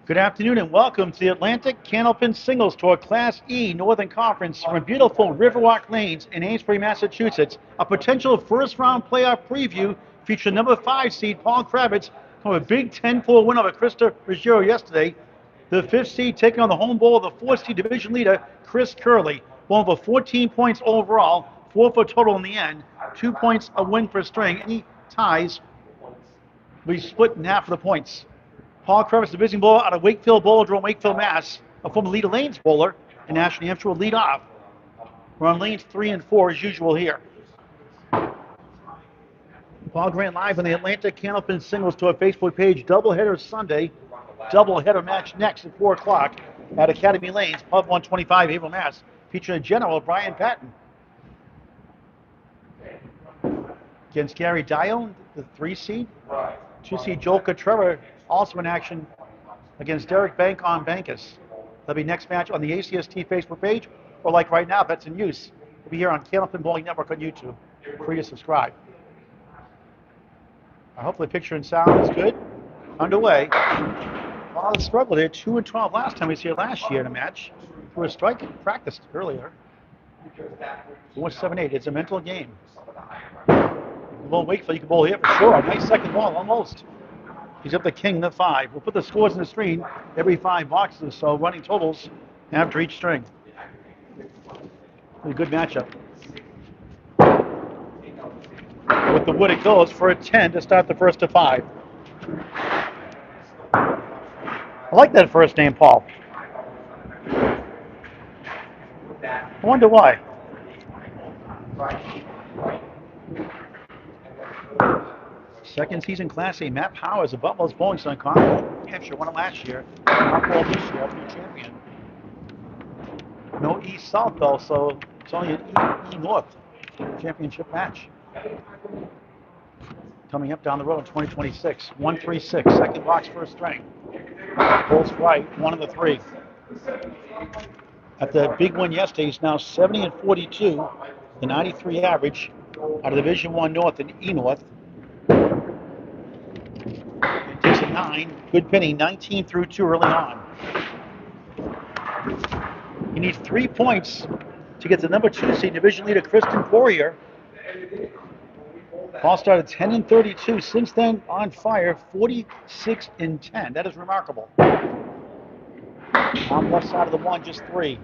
Good afternoon and welcome to the Atlantic Candlepin Singles Tour Class E Northern Conference from beautiful Riverwalk Lanes in Amesbury, Massachusetts. A potential first round playoff preview featuring number 5 seed Paul Kravitz from a big 10-4 win over Krista Ruggiero yesterday. The 5th seed taking on the home bowl of the 4th seed division leader Chris Curley. Won over 14 points overall, 4 for total in the end, 2 points a win per string. Any ties will be split in half of the points. Paul Kravitz, the visiting bowler out of Wakefield Bowler, Wakefield, Mass. A former leader lanes bowler in National New Hampshire will lead off. We're on lanes 3 and 4 as usual here. Paul Grant live on the Atlantic Candlepin Singles Tour Facebook page. Doubleheader Sunday. Doubleheader match next at 4 o'clock at Academy Lanes, Pub 125, Haverhill, Mass. Featuring General Brian Patton. Against Gary Dione, the 3 seed. 2 seed Joel Trevor also in action against Derek Bankus. That'll be next match on the ACST Facebook page, or like right now, if that's in use, it'll be here on Candlepin Bowling Network on YouTube. Free to subscribe. Hopefully picture and sound is good. Underway. Paul has struggled here, 2 and 12 last time he was here last year in a match. Through a strike practiced earlier. 4-7-8. It's a mental game. Well, Wakefield, you can bowl here for sure. Nice second ball, almost. He's up to king, the 5. We'll put the scores in the screen every 5 boxes, so running totals after each string. A good matchup. With the wood, it goes for a 10 to start the first of 5. I like that first name, Paul. I wonder why. Second season Class A, Matt Powers of Buffalo's Bowling Center, New Hampshire, won it last year. Not bowled this year, new champion. No East-South though, so it's only an E-North championship match. Coming up down the road in 2026. 136, second box, first string. Pulls right, 1 of the 3. At the big win yesterday, he's now 70 and 42, the 93 average out of Division 1 North and E-North. Takes a 9, good pinning, 19 through 2 early on. He needs 3 points to get the number 2 seed division leader Kristen Poirier. Paul started 10 and 32. Since then, on fire, 46 and 10. That is remarkable. On left side of the 1, just 3.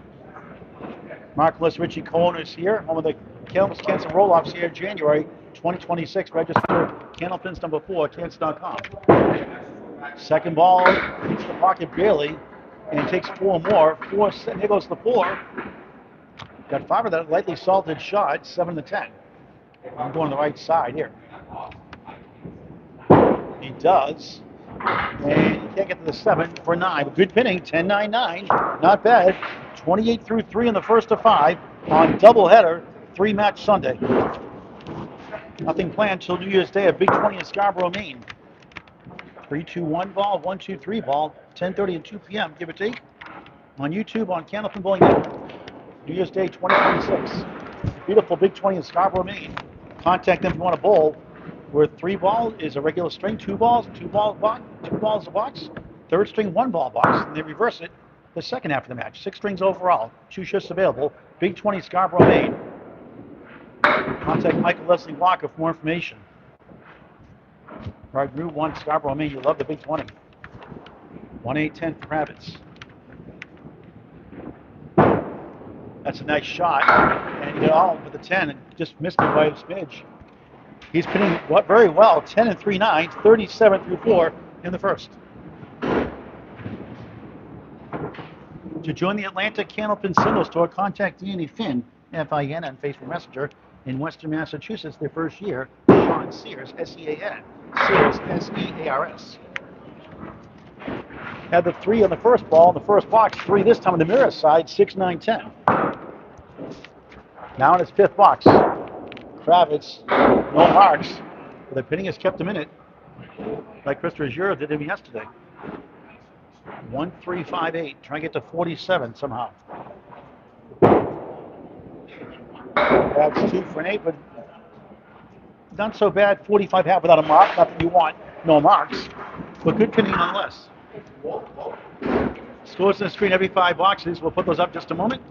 Markless Richie Cohen is here, home of the Candlepin Cancer Roll-Offs here in January 2026. Register Candlepins number 4, Cancer.com. Second ball hits the pocket barely and takes 4 more. 4, and there goes the 4. Got 5 of that lightly salted shot, 7 to 10. I'm going the right side here. He does. And he can't get to the 7 for 9. Good pinning, 10-9-9. Not bad. 28 through 3 in the first of 5 on doubleheader, 3-match Sunday. Nothing planned till New Year's Day, a Big 20 in Scarborough, Maine. 3-2-1 ball, 1-2-3 ball, 10:30 and 2 p.m., give or take. On YouTube on Candlepin Bowling Network. New Year's Day 2026. Beautiful Big 20 in Scarborough, Maine. Contact them if you want to bowl. Where 3 ball is a regular string, 2 balls, 2 balls a box, 3rd string, 1 ball box, and they reverse it the second half of the match. 6 strings overall, 2 shifts available. Big 20 Scarborough, Maine. Contact Michael Leslie Walker for more information. Right, Route 1 Scarborough, Maine. You love the Big 20. 1-8-10 for Kravitz. That's a nice shot, and he got all with the 10 and just missed it by a smidge. He's pinning very well, 10 and 3-9, 37 through 4 in the first. To join the Atlantic Candlepin Singles Tour, contact Danny Finn, F-I-N, on Facebook Messenger in Western Massachusetts, their first year. Sean Sears, S-E-A-N, Sears, S-E-A-R-S. Had the 3 on the first ball, in the first box, 3 this time on the mirror side, 6-9-10. Now in his 5th box. Kravitz, no marks, but the pinning has kept him in it, like Chris Ruggiero did him yesterday. 1-3-5-8, trying to get to 47 somehow. That's 2 for an 8, but not so bad. 45 half without a mark, not that you want, no marks, but good pinning nonetheless. Scores on the screen every 5 boxes. We'll put those up just a moment.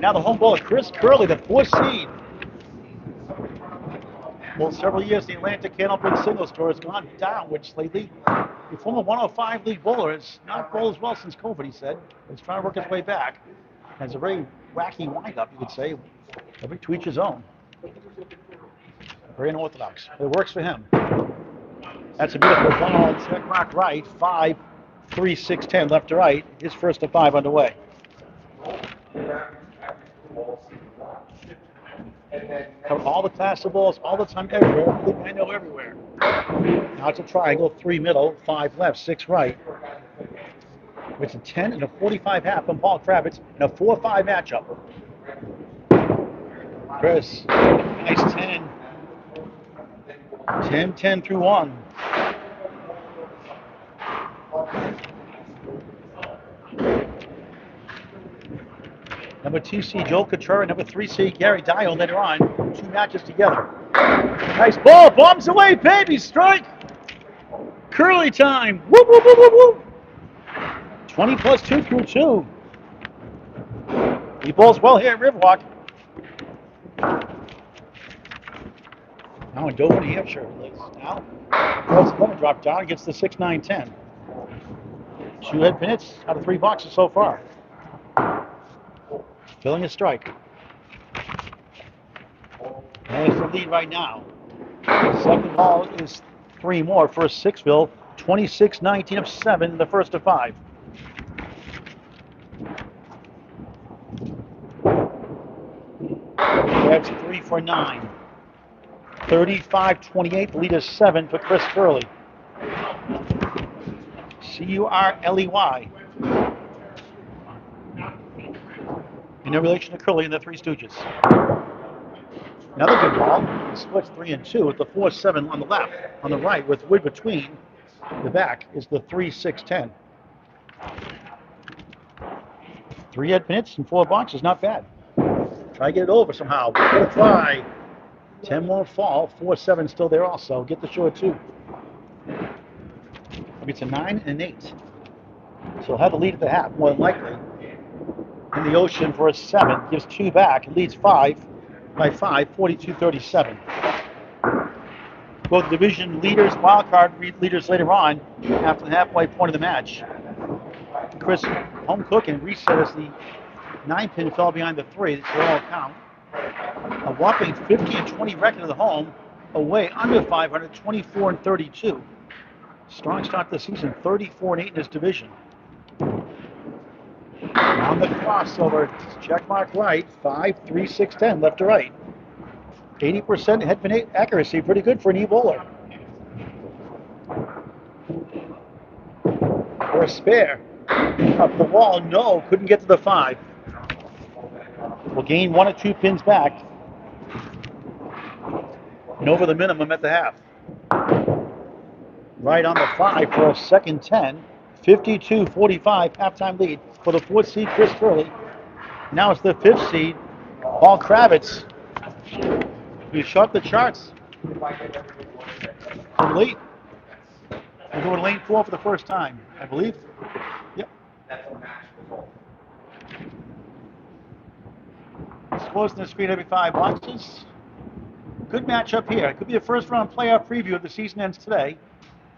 Now the home bowler, Curley, the 4th seed. Well, several years, the Atlantic Candlepin single score has gone downwards lately. The former 105 league bowler has not bowled as well since COVID, he said. He's trying to work his way back. Has a very wacky windup, you could say. Every to each his own. Very unorthodox. It works for him. That's a beautiful ball. Check mark right. 5, 3, 6, 10 left to right. His first of 5 underway. Cover all the class of balls all the time, everywhere. Everything I know everywhere. Now it's a triangle. 3 middle, 5 left, 6 right. It's a 10 and a 45 half from Paul Kravitz and a 4-5 matchup. Chris, nice 10. 10 through 1. Number 2 seed Joel Couture, number 3 seed Gary Dial later on. 2 matches together. Nice ball, bombs away, baby, strike. Curley time. Whoop, whoop, whoop, whoop, whoop. 20 plus 2 through 2. He bowls well here at Riverwalk. Now in Dover, New Hampshire. Now, Girls Lemon drop down, gets the 6, 9, 10. 2 head hits out of 3 boxes so far. Filling a strike. There's the lead right now. The second ball is 3 more for 6ville. 26-19 of 7 in the first of 5. That's 3 for 9. 35-28. The lead is 7 for Chris Curley. Curley. In relation to Curley and the Three Stooges. Another good ball. It splits 3 and 2 with the 4-7 on the left. On the right, with wood between the back, is the 3, 6, 10. 3 head hits and 4 boxes, not bad. Try to get it over somehow. Good try. 10 won't fall. 4-7 still there also. Get the short 2. It's a 9 and an 8. So he'll have the lead at the half, more than likely. In the ocean for a 7. Gives 2 back. Leads 5 by 5, 42-37. Both division leaders, wildcard leaders later on after the halfway point of the match. Chris home cooking reset as the 9-pin fell behind the 3. This will all count. A whopping 50-20 record of the home. Away under 500, 24-32. Strong start to the season, 34-8 in this division. On the crossover, check mark right, 5, 3, 6, 10, left to right. 80% head pin accuracy, pretty good for an e-bowler. For a spare. Up the wall, no, couldn't get to the 5. Will gain 1 or 2 pins back. And over the minimum at the half. Right on the 5 for a second 10. 52-45 halftime lead for the 4th seed Chris Curley. Now it's the 5th seed Paul Kravitz. He shot the charts. For late. We're going lane 4 for the first time, I believe. Yep. Scores on the screen every 5 boxes. Good matchup here. It could be a first round playoff preview if the season ends today.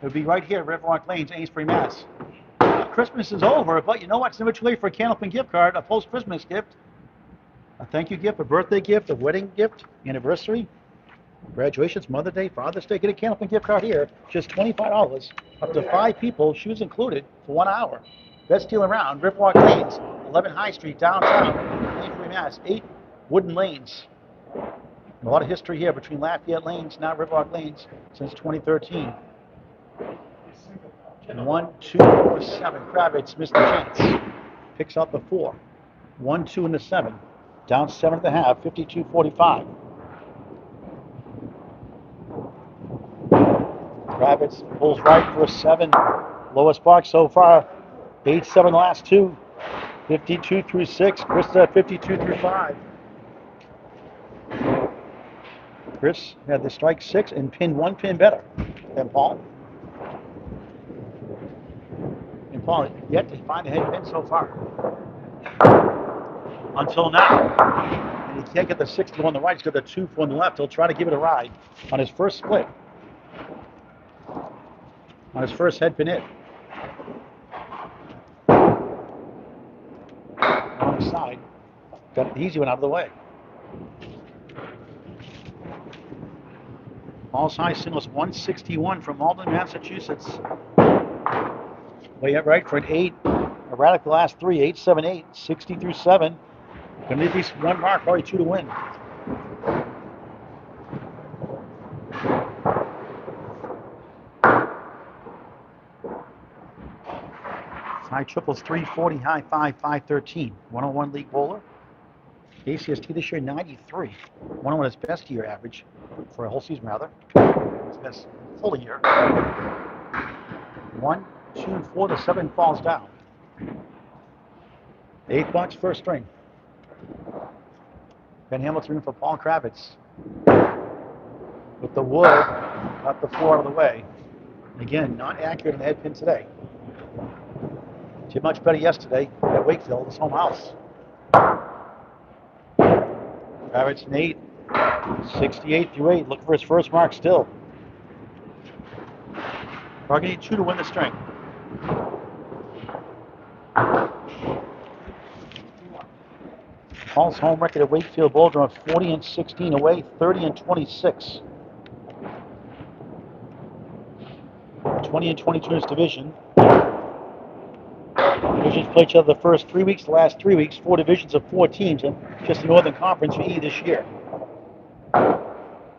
It would be right here at Riverwalk Lanes-Amesbury, Mass. Christmas is over, but you know what's never too late for a Candlepin gift card, a post-Christmas gift, a thank you gift, a birthday gift, a wedding gift, anniversary, graduations, Mother's Day, Father's Day. Get a Candlepin gift card here, just $25, up to 5 people, shoes included, for 1 hour. Best deal around, Riverwalk Lanes, 11 High Street, downtown, Amesbury, Mass. 8 wooden lanes. And a lot of history here between Lafayette Lanes, now Riverwalk Lanes, since 2013. 1, 2, 4, 7. Kravitz missed the chance. Picks up the 4. 1, 2, and the 7. Down 7 at the half, 52-45. Kravitz pulls right for a 7. Lowest box so far. 8-7 the last 2. 52-6. Chris 52-5. Chris had the strike 6 and pinned 1 pin better. Then Paul. And Paul yet to find a head pin so far. Until now. And he can't get the 60 on the right. He's got the 2 on the left. He'll try to give it a ride on his first split. On his first head pin hit. On the side. Got the easy one out of the way. Paul's high singles 161 from Malden, Massachusetts. Way up right for an 8. A radical last 3, 8-7-8, 60 through 7. Gonna need at least one mark, probably 2 to win. High triples 340, high 5, 513. 101 league bowler. ACST this year 93. 101 his best year average for a whole season rather. His best full year. 1, 2, 4 to 7 falls down. 8 bucks first string. Ben Hamilton for Paul Kravitz. With the wood, got the 4 out of the way. Again, not accurate in the head pin today. Did much better yesterday at Wakefield, his home house. Kravitz and 8, 68 through 8, looking for his first mark still. We're going to need 2 to win the string. Paul's home record at Wakefield Boulder of 40-16 away, 30-26. 20-22 in his division. Divisions play each other the first 3 weeks, the last 3 weeks, 4 divisions of 4 teams, and just the Northern Conference for E this year.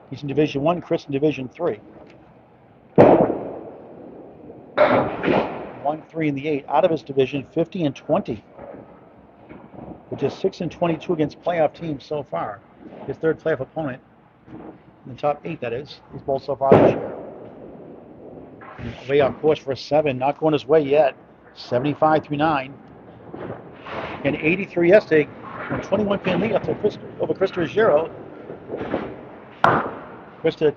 He's in Division 1, Chris in Division 3. 1-3 in the 8. Out of his division, 50-20. With just 6-22 against playoff teams so far. His third playoff opponent, in the top 8 that is, he's bowled so far this year. Way off course for a 7, not going his way yet. 75 through 9. And 83 yesterday, a 21 pin lead up to over Krista Ruggiero. Krista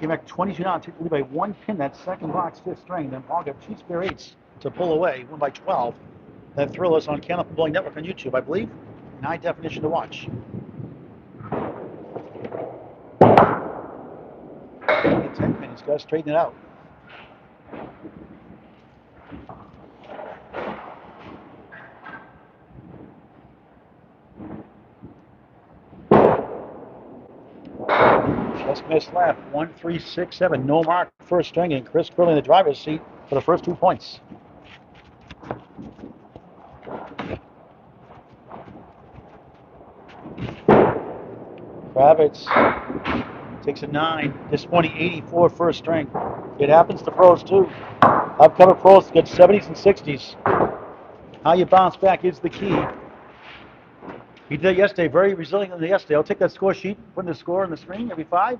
came back 22 down, took the lead by 1 pin that second box, 5th string. Then Paul got 2 spare 8s to pull away, won by 12. That thrill is on Candlepin Bowling Network on YouTube, I believe. In high definition to watch. 10 pin, he's got to straighten it out. Just missed left. 1-3-6-7. No mark first string, and Chris Curley in the driver's seat for the first 2 points. Kravitz takes a 9. Disappointing 84 first string. It happens to pros too. Upcover pros get 70s and 60s. How you bounce back is the key. He did it yesterday, very resilient yesterday. I'll take that score sheet, put the score on the screen every 5.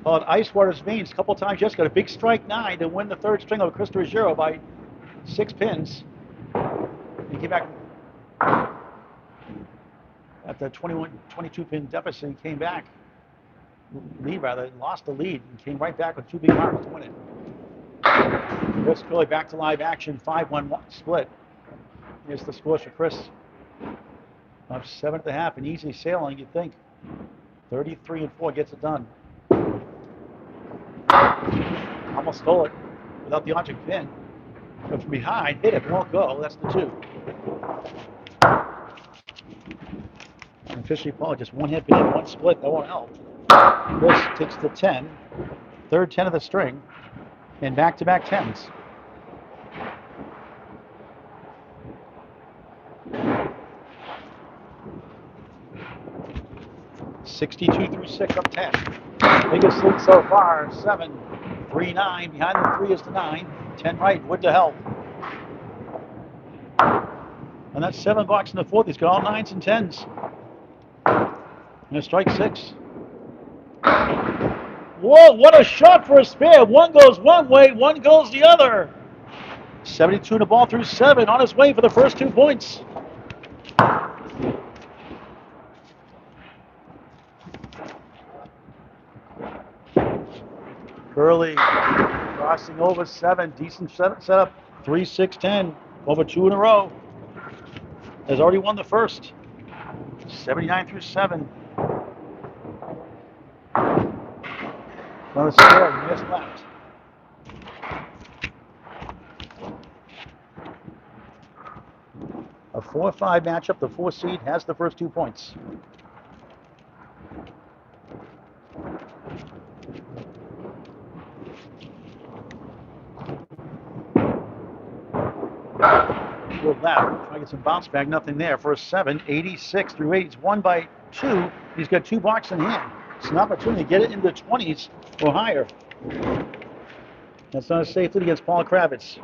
At Icewater's Veins, a couple times yesterday, got a big strike 9 to win the 3rd string over Krista Ruggiero by 6 pins. He came back at the 22 pin deficit. He came back, lost the lead, and came right back with 2 big marks to win it. Chris Curley back to live action, 5-1 split. Here's the scores for Chris. Up 7.5 and easy sailing, you'd think. 33-4 gets it done. Almost stole it without the object pin. But from behind, hit it, won't go. That's the 2. And officially, Paul just 1 hit pin, 1 split. That won't help. Chris takes the 10, 3rd 10 of the string, and back-to-back 10s. (62 through 6 up 10). Biggest lead so far, 7, 3, 9. Behind the 3 is the 9. 10 right, wood to help. And that's 7 bucks in the 4th. He's got all 9s and 10s. And a strike 6. Whoa, what a shot for a spare. 1 goes one way, 1 goes the other. 72 in the ball through 7, on his way for the first 2 points. Curley crossing over 7. Decent setup. 3-6-10. Over 2 in a row. Has already won the first. 79 through 7. Another spare. Missed left. A 4-5 matchup. The 4 seed has the first 2 points. Good left. Try to get some bounce back. Nothing there. First 7. 86 through 8. He's won by 2. He's got 2 blocks in hand. It's an opportunity to get it into the 20s or higher. That's not a safe lead against Paul Kravitz.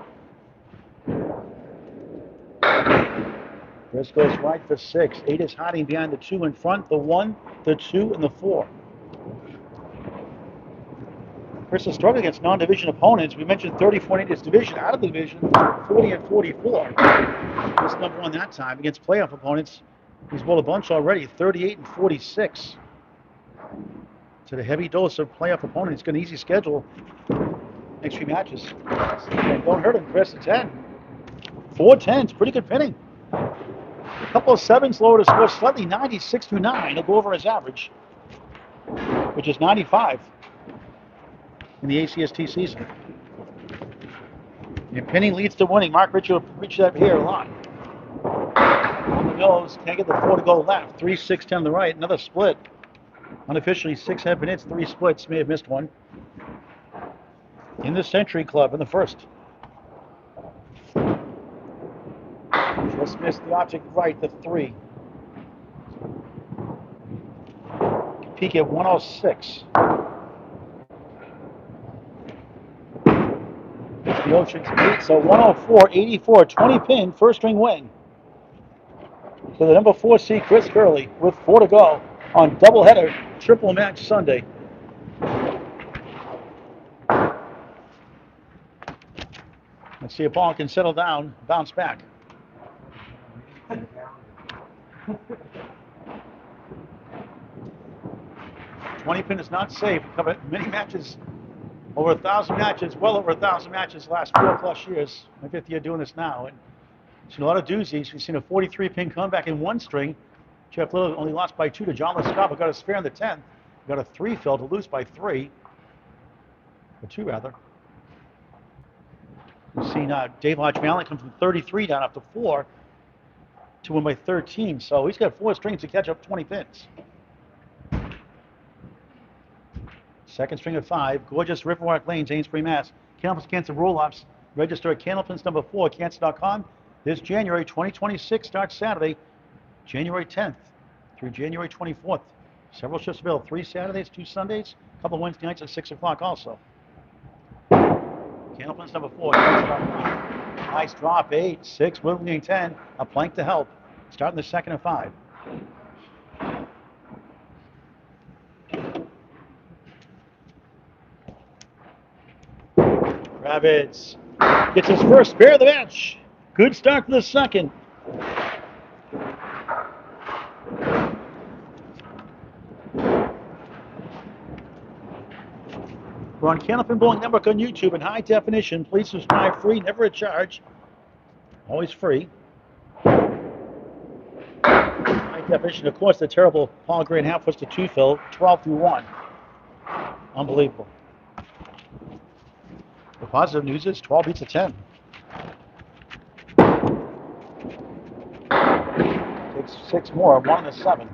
Chris goes right for 6. 8 is hiding behind the 2 in front, the 1, the 2, and the 4. Chris is struggling against non-division opponents. We mentioned 34 in his division. Out of the division, 40 and 44. This number 1 that time. Against playoff opponents, he's rolled a bunch already, 38 and 46. So the heavy dose of playoff opponents. He's got an easy schedule. Next few matches. And don't hurt him, Chris. A 10. 4-10s. Pretty good pinning. A couple of 7s lower to score slightly, 96 through 9. He'll go over his average, which is 95 in the ACST season. And pinning leads to winning. Mark Richard will reach that here a lot. On the nose, can't get the 4 to go left. 3-6-10 on the right. Another split. Unofficially, 6 have been hits, 3 splits. May have missed one. In the Century Club in the first. Just missed the object right, the 3. Peak at 106. It's the Ocean's 8, so 104, 84, 20 pin, first string win. So the number 4 seed, Chris Curley, with 4 to go on doubleheader, triple match Sunday. Let's see if Paul can settle down, bounce back. 20 pin is not safe. We've covered many matches, over 1,000 matches, well over 1,000 matches the last 4+ years. My 5th year doing this now. And seen a lot of doozies. We've seen a 43 pin comeback in 1 string. Jeff Little only lost by 2 to John Lescava. Got a spare in the 10th. Got a 3 fill to lose by 3. Or 2 rather. We've seen Dave Hodgman come from 33 down up to 4 to win by 13. So he's got 4 strings to catch up 20 pins. Second string of 5. Gorgeous Riverwalk Lanes, Amesbury, Mass. Candlepin's Cancer roll-ups. Register at Candlepin's number 4 cancer.com. This January 2026 starts Saturday, January 10th through January 24th. Several shifts available. 3 Saturdays, 2 Sundays, a couple of Wednesday nights at 6 o'clock also. Candlepin's number 4 cancer.com. Nice drop, 8, 6, moving 10. A plank to help. Starting the second of 5. Kravitz gets his first spare of the match. Good start for the second. We're on Candlepin Bowling Network on YouTube in high definition. Please subscribe free, never a charge. Always free. High definition, of course, the terrible Paul Grant half was to 2 fill, 12 through 1. Unbelievable. The positive news is 12 beats a 10. Takes 6 more, 1 and a 7.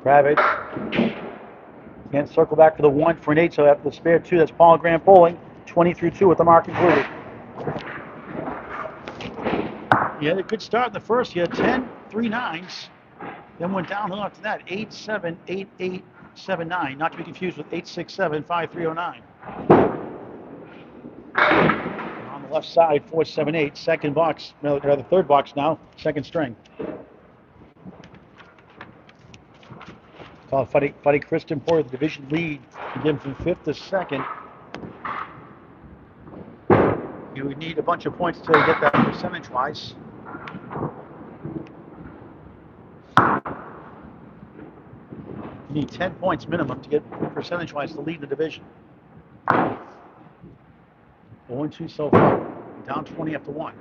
Kravitz can't circle back for the 1 for an 8, so after the spare 2, that's Paul Grant bowling. 20 through 2 with the mark included. He had a good start in the first. He had 10, 3 9s. Then went downhill after that. 8, 7, 8, 8, 7, 9. Not to be confused with 8, 6, 7, 5, 3, 0, 9. On the left side, 4, 7, 8. Second box, no, the third box now. Second string. Call Buddy Kristen for the division lead. Again from 5th to 2nd. You would need a bunch of points to get that percentage-wise. You need 10 points minimum to get percentage-wise to lead the division. 0-2 so far. Down 20 after 1.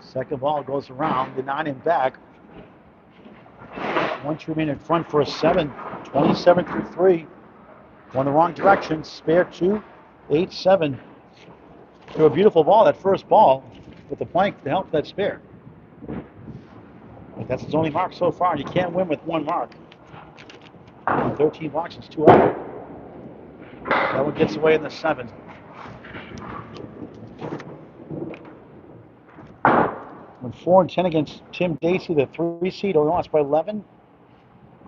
Second ball goes around. The 9 and back. 1 to remain in front for a 7. 27 through 3. Going the wrong direction. Spare 2. 8-7. To a beautiful ball. That first ball with the plank to help that spare. But that's his only mark so far. You can't win with 1 mark. 13 boxes, 2 out. That one gets away in the 7. When 4-10 against Tim Dacey, the 3 seed, only lost by 11.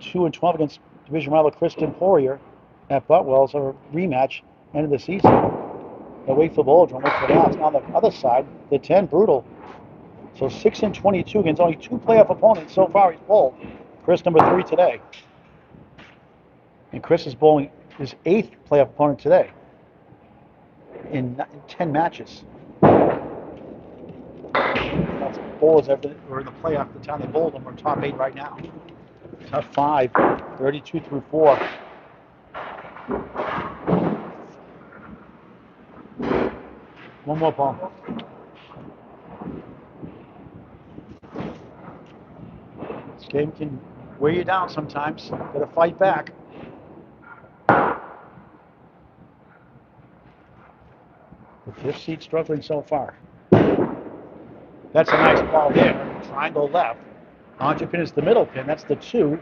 2-12 against division rival Kristen Poirier at Butwell's, a rematch, end of the season. They'll wait for Boldrum, wait for that. On the other side, the 10, brutal. So 6-22 against only 2 playoff opponents so far. He's bowled. Chris number 3 today. And Chris is bowling his 8th playoff opponent today in 10 matches. That's bowlers that were in the playoff the time they bowled them. We're top 8 right now. Tough 5, 32 through 4. One more ball. This game can wear you down sometimes. Got to fight back. The 5th seed struggling so far. That's a nice ball there. Triangle left. Candlepin is the middle pin. That's the 2.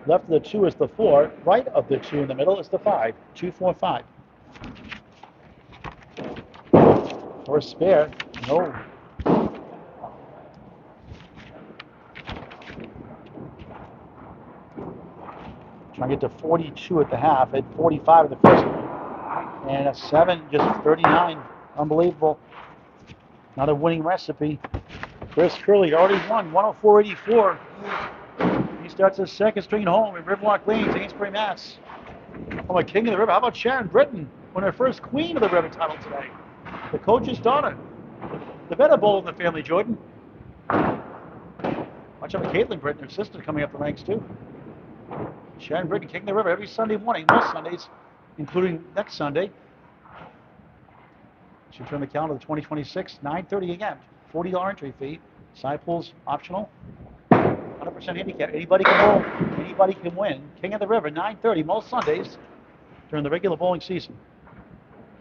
Left of the 2 is the 4. Right of the 2 in the middle is the 5. 2, 4, 5. First spare. No. Trying to get to 42 at the half. At 45 at the first. And a 7, just 39. Unbelievable. Another winning recipe. Chris Curley already won 104.84. He starts his second string home at Riverwalk Lanes-Amesbury, Mass. Oh, my king of the river. How about Sharon Britton? Won her first queen of the river title today. The coach's daughter. The better bowler in the family, Jordan. Watch out for Caitlin Britton, her sister, coming up the ranks too. Sharon Britton, king of the river, every Sunday morning, most Sundays, including next Sunday. She'll turn the calendar to 2026, 9:30 again. $40 entry fee. Side pools optional. 100% handicap. Anybody can bowl. Anybody can win. King of the River, 9:30 most Sundays during the regular bowling season.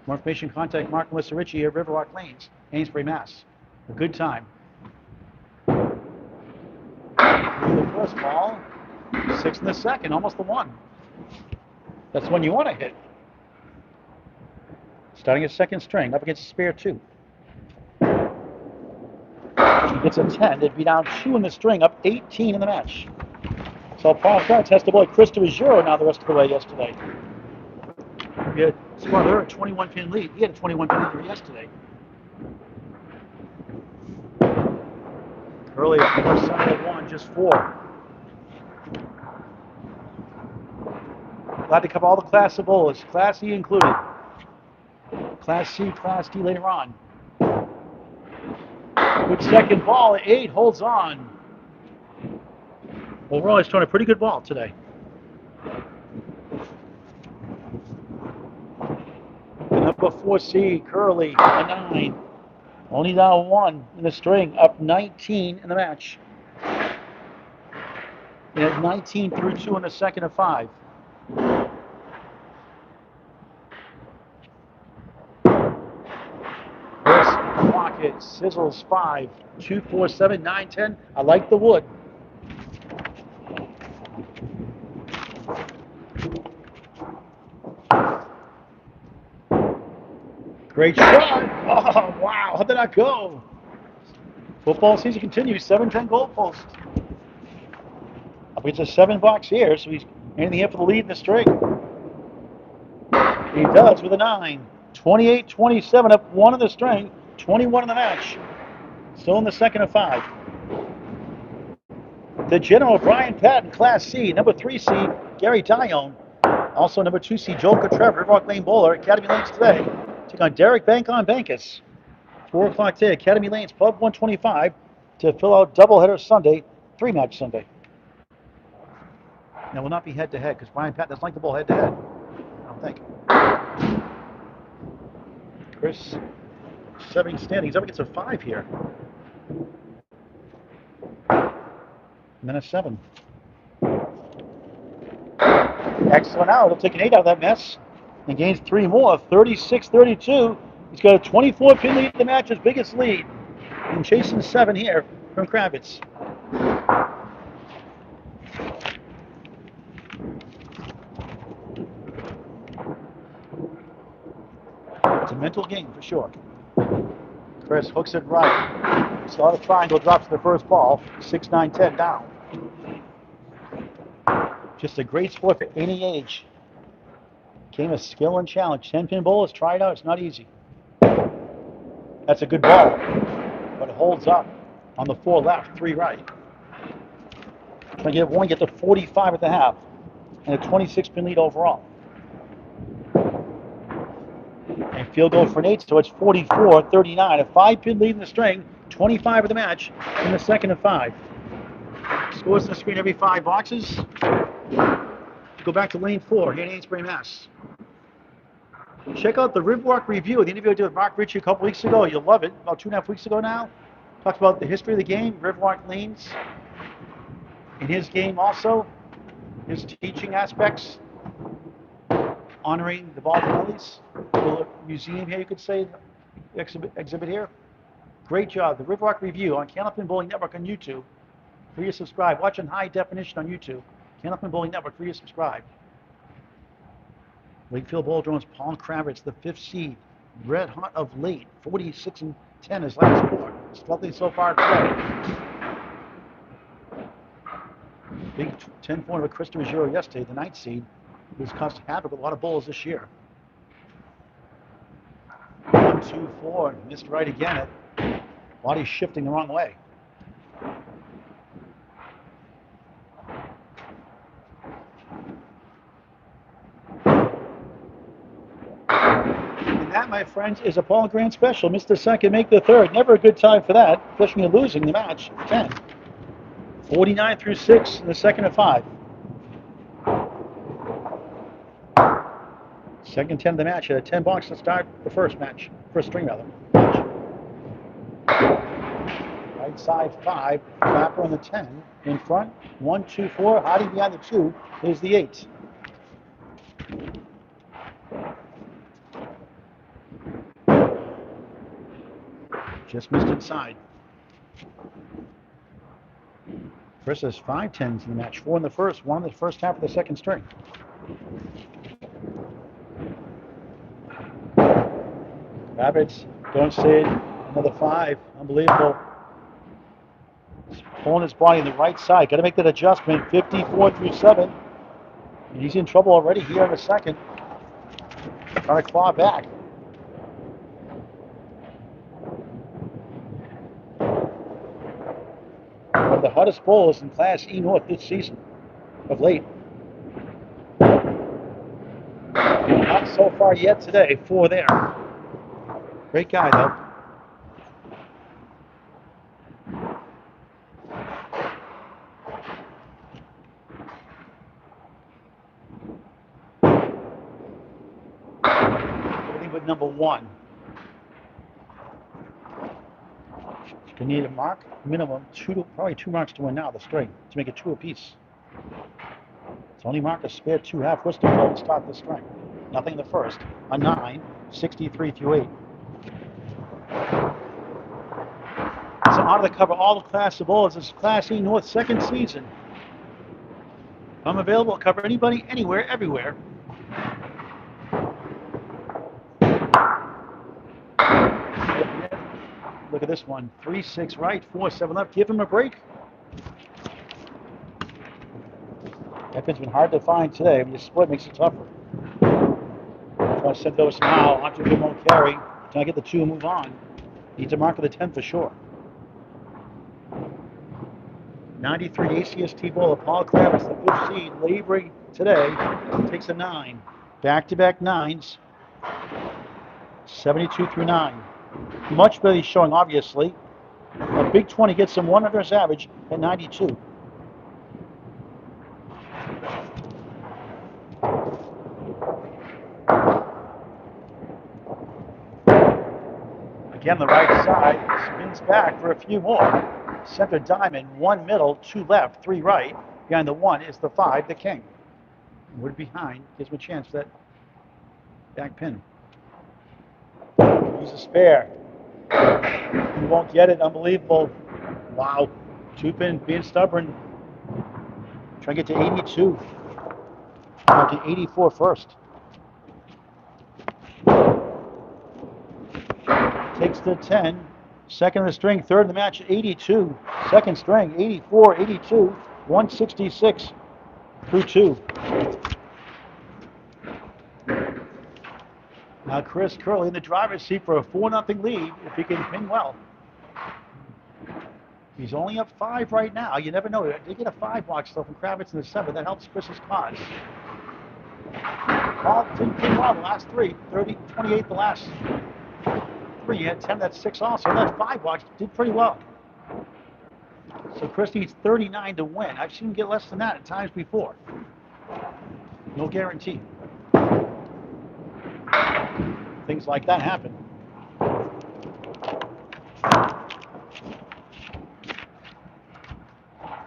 More information, contact Mark and Melissa Ritchie at Riverwalk Lanes, Amesbury, Mass. A good time. The first ball, 6 in the second, almost the 1. That's when you want to hit. Starting at second string, up against a spare 2. She gets a 10. It'd be down 2 in the string, up 18 in the match. So Paul Kravitz has to bowl Christopher Zero now the rest of the way yesterday. We had scored her a 21-pin lead. He had a 21-pin lead yesterday. Curley up the first side of 1, just 4. Glad to cover all the class of bowlers, Class E included. Class C, Class D later on. Good second ball at 8, holds on. Overall, he's thrown a pretty good ball today. The number 4 seed, Curley, a 9. Only down 1 in the string, up 19 in the match. He had 19 through 2 in the second of 5. Pocket sizzles 5, 2, 4, 7, 9, 10. I like the wood. Great shot. Oh, wow. How did that go? Football season continues. 7-10 goalpost. Up against a 7 box here, so he's anything here for the lead in the string. He does with a 9. 28-27, up 1 in the string. 21 in the match. Still in the second of 5. The General Brian Patton, Class C. Number 3 seed, Gary Dione. Also number 2 seed, Joel Trevor, Riverwalk Lane bowler, Academy Lanes today. Take on Derek Bank on Bankus. 4 o'clock today, Academy Lanes, Pub 125. to fill out doubleheader Sunday, 3-match Sunday. Now, will not be head-to-head because Brian Patton doesn't like the ball head-to-head. I don't think. Chris, 7 standings. Up against a 5 here. And then a 7. Excellent out. He'll take an 8 out of that mess and gains 3 more. 36-32. He's got a 24-pin lead in the match, his biggest lead. And chasing 7 here from Kravitz. It's a mental game for sure. Chris hooks it right. Saw the triangle, drops the first ball. 6-9-10 down. Just a great sport for any age. Game of skill and challenge. 10-pin bowlers, try it out. It's not easy. That's a good ball, but it holds up on the 4 left, 3 right. Trying to get one, get to 45 at the half, and a 26-pin lead overall. And field goal for Nate, so it's 44-39. A 5-pin lead in the string, 25 of the match in the second of 5. Scores on the screen every 5 boxes. Go back to lane 4 here in Amesbury, Mass. Check out the Riverwalk review, the interview I did with Mark Ritchie a couple weeks ago. You'll love it. About 2.5 weeks ago now. Talked about the history of the game, Riverwalk Lanes, in his game also, his teaching aspects, honoring the Baltimore's. Little museum here, you could say, exhibit here. Great job. The Riverwalk review on Candlepin Bowling Network on YouTube. Free to subscribe. Watch in high definition on YouTube. Candlepin Bowling Network, free to subscribe. Wakefield Bowldrome's Paul Kravitz, the 5th seed, red hot of late, 46-10 his last score. Stealthy so far today. Big 10-point of a Christopher Giro yesterday, the 9th seed, who's caused havoc with a lot of bowls this year. 1, 2, 4, missed right again. Body shifting the wrong way. That, my friends, is a Paul Grant special. Missed the second, make the third. Never a good time for that, especially when you're losing the match. 10. 49-6 in the second of 5. Second 10 of the match. Had a 10 box to start the first match. First string, rather. Right side 5. Clapper on the 10. In front. 1, 2, 4. Hiding behind the 2 is the 8. Just missed inside. Chris has 5 10s in the match. 4 in the first, 1 in the first half of the second string. Kravitz, don't say it. Another 5. Unbelievable. He's pulling his body in the right side. Got to make that adjustment. 54-7. And he's in trouble already here in the second. Trying to claw back. One of the hottest bowlers in Class E North this season, of late. Not so far yet today, 4 there. Great guy, though. Everything but number 1. You need a mark, minimum, probably 2 marks to win now, the string, to make it 2 apiece. It's only mark a spare 2 half Worcester to start the string. Nothing in the first. A 9, 63-8. It's an honor to cover all the Class of bowls. This is Class E North second season. I'm available to cover anybody, anywhere, everywhere. Look at this one. 3-6 right, 4-7 left. Give him a break. That pin's been hard to find today. When you split, it makes it tougher. Try to send those somehow. Onto a good one carry. Trying to get the 2 and move on. Needs a mark of the 10 for sure. 93 ACST bowler Paul Kravitz, the 5th seed, laboring today. Takes a 9. Back-to-back 9s. 72-9. Much better showing, obviously, of Big 20 gets him 1 under his average at 92. Again, the right side spins back for a few more. Center diamond, 1 middle, 2 left, 3 right. Behind the 1 is the 5, the king. Wood behind gives him a chance for that back pin. He's a spare. He won't get it. Unbelievable. Wow. 2-pin being stubborn. Trying to get to 82. Out to 84 first. Takes the 10. Second of the string, third of the match, 82. Second string, 84, 82, 166 through 2. Now Chris Curley in the driver's seat for a 4-0 lead if he can pin well. He's only up 5 right now. You never know. They get a 5 box though from Kravitz in the 7. That helps Chris's cause. Paul didn't pin well the last 3. 30, 28 the last 3. He had 10, that's 6 also. That 5 box did pretty well. So Chris needs 39 to win. I've seen him get less than that at times before. No guarantee. Things like that happen.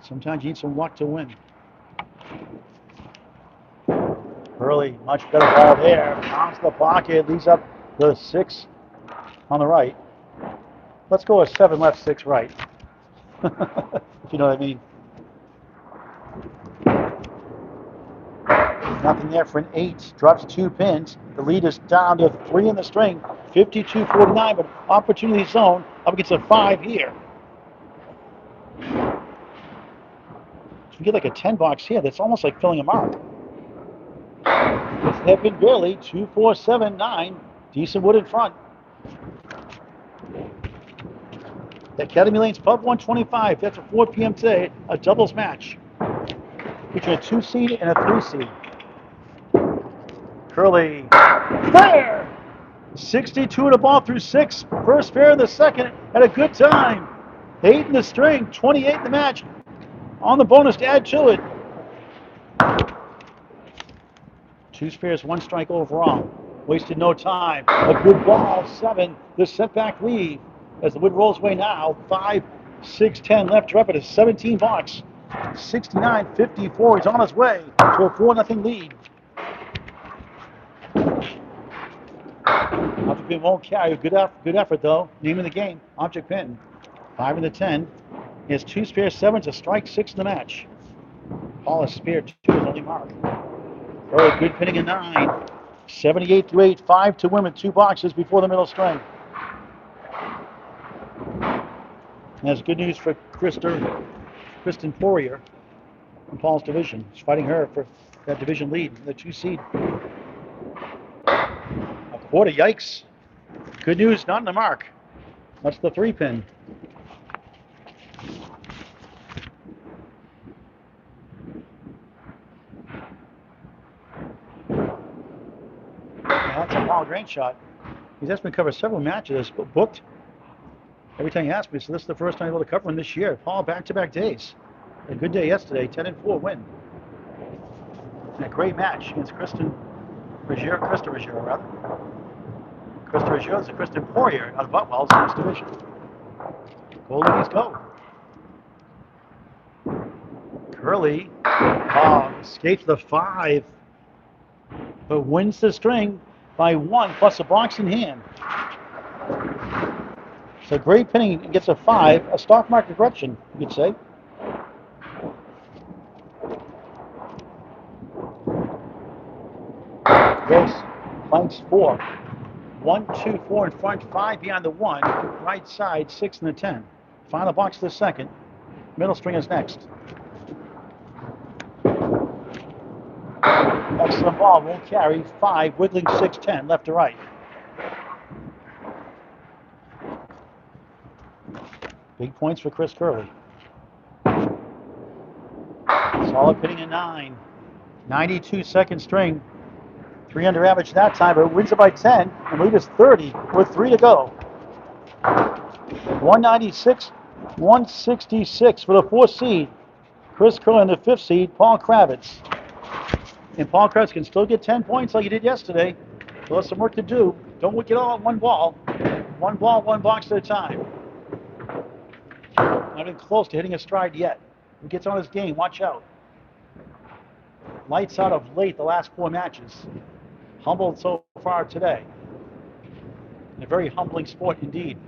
Sometimes you need some luck to win. Curley, much better ball there. Pounds the pocket, leaves up the 6 on the right. Let's go with 7 left, 6 right. If you know what I mean. Nothing there for an 8. Drops 2 pins. The lead is down to 3 in the string. 52-49, but opportunity zone up against a 5 here. You get like a 10 box here. That's almost like filling a mark. It's hairpin barely. 2, 4, 7, 9. Decent wood in front. The Academy Lanes Pub 125. That's at 4 p.m. today. A doubles match. Featuring a 2 seed and a 3 seed. Curley. Fair! 62 to the ball through 6. First fair in the second. Had a good time. 8 in the string. 28 in the match. On the bonus to add to it. 2 spares, 1 strike overall. Wasted no time. A good ball. 7. The setback lead. As the wood rolls away now. 5, 6, 10 left. You're up at a 17 box. 69-54. He's on his way to a 4-0 lead. Object pin won't carry. Good effort though. Name of the game. Object pin. 5 in the 10. He has 2 spare 7s, a strike 6 in the match. Paul has spare 2 is only mark. Very good pinning a 9. 78-8, 5 to win with 2 boxes before the middle string. And that's good news for Kristen Poirier from Paul's division. He's fighting her for that division lead, the 2 seed. A quarter, yikes. Good news, not in the mark. That's the 3 pin. That's a Paul Grant shot. He's asked me to cover several matches, booked every time he asked me, so this is the first time I'm able to cover him this year. Paul, back-to-back days. A good day yesterday, 10-4 win. And a great match against Kristen Ruggiero, Kristen Ruggiero is a Kristen Poirier out of Butwell's in this division. Go ladies, go. Curley escapes the 5, but wins the string by 1 plus a box in hand. So great pinning gets a 5, a stock market correction, you could say. Grace flanks 4. 1, 2, 4 in front, 5 behind the 1. Right side, 6 in the 10. Final box of the second. Middle string is next. Excellent ball, won't carry. 5, wiggling 6, 10, left to right. Big points for Chris Curley. Solid pinning a 9. 92 second string. 3 under average that time, but wins it by 10. And lead is 30 with 3 to go. 196 166 for the 4th seed. Chris Curley in the 5th seed, Paul Kravitz. And Paul Kravitz can still get 10 points like he did yesterday. Still has some work to do. Don't get all at one ball. One ball, one box at a time. Not even close to hitting a stride yet. He gets on his game, watch out. Lights out of late the last 4 matches. Humbled so far today. In a very humbling sport indeed.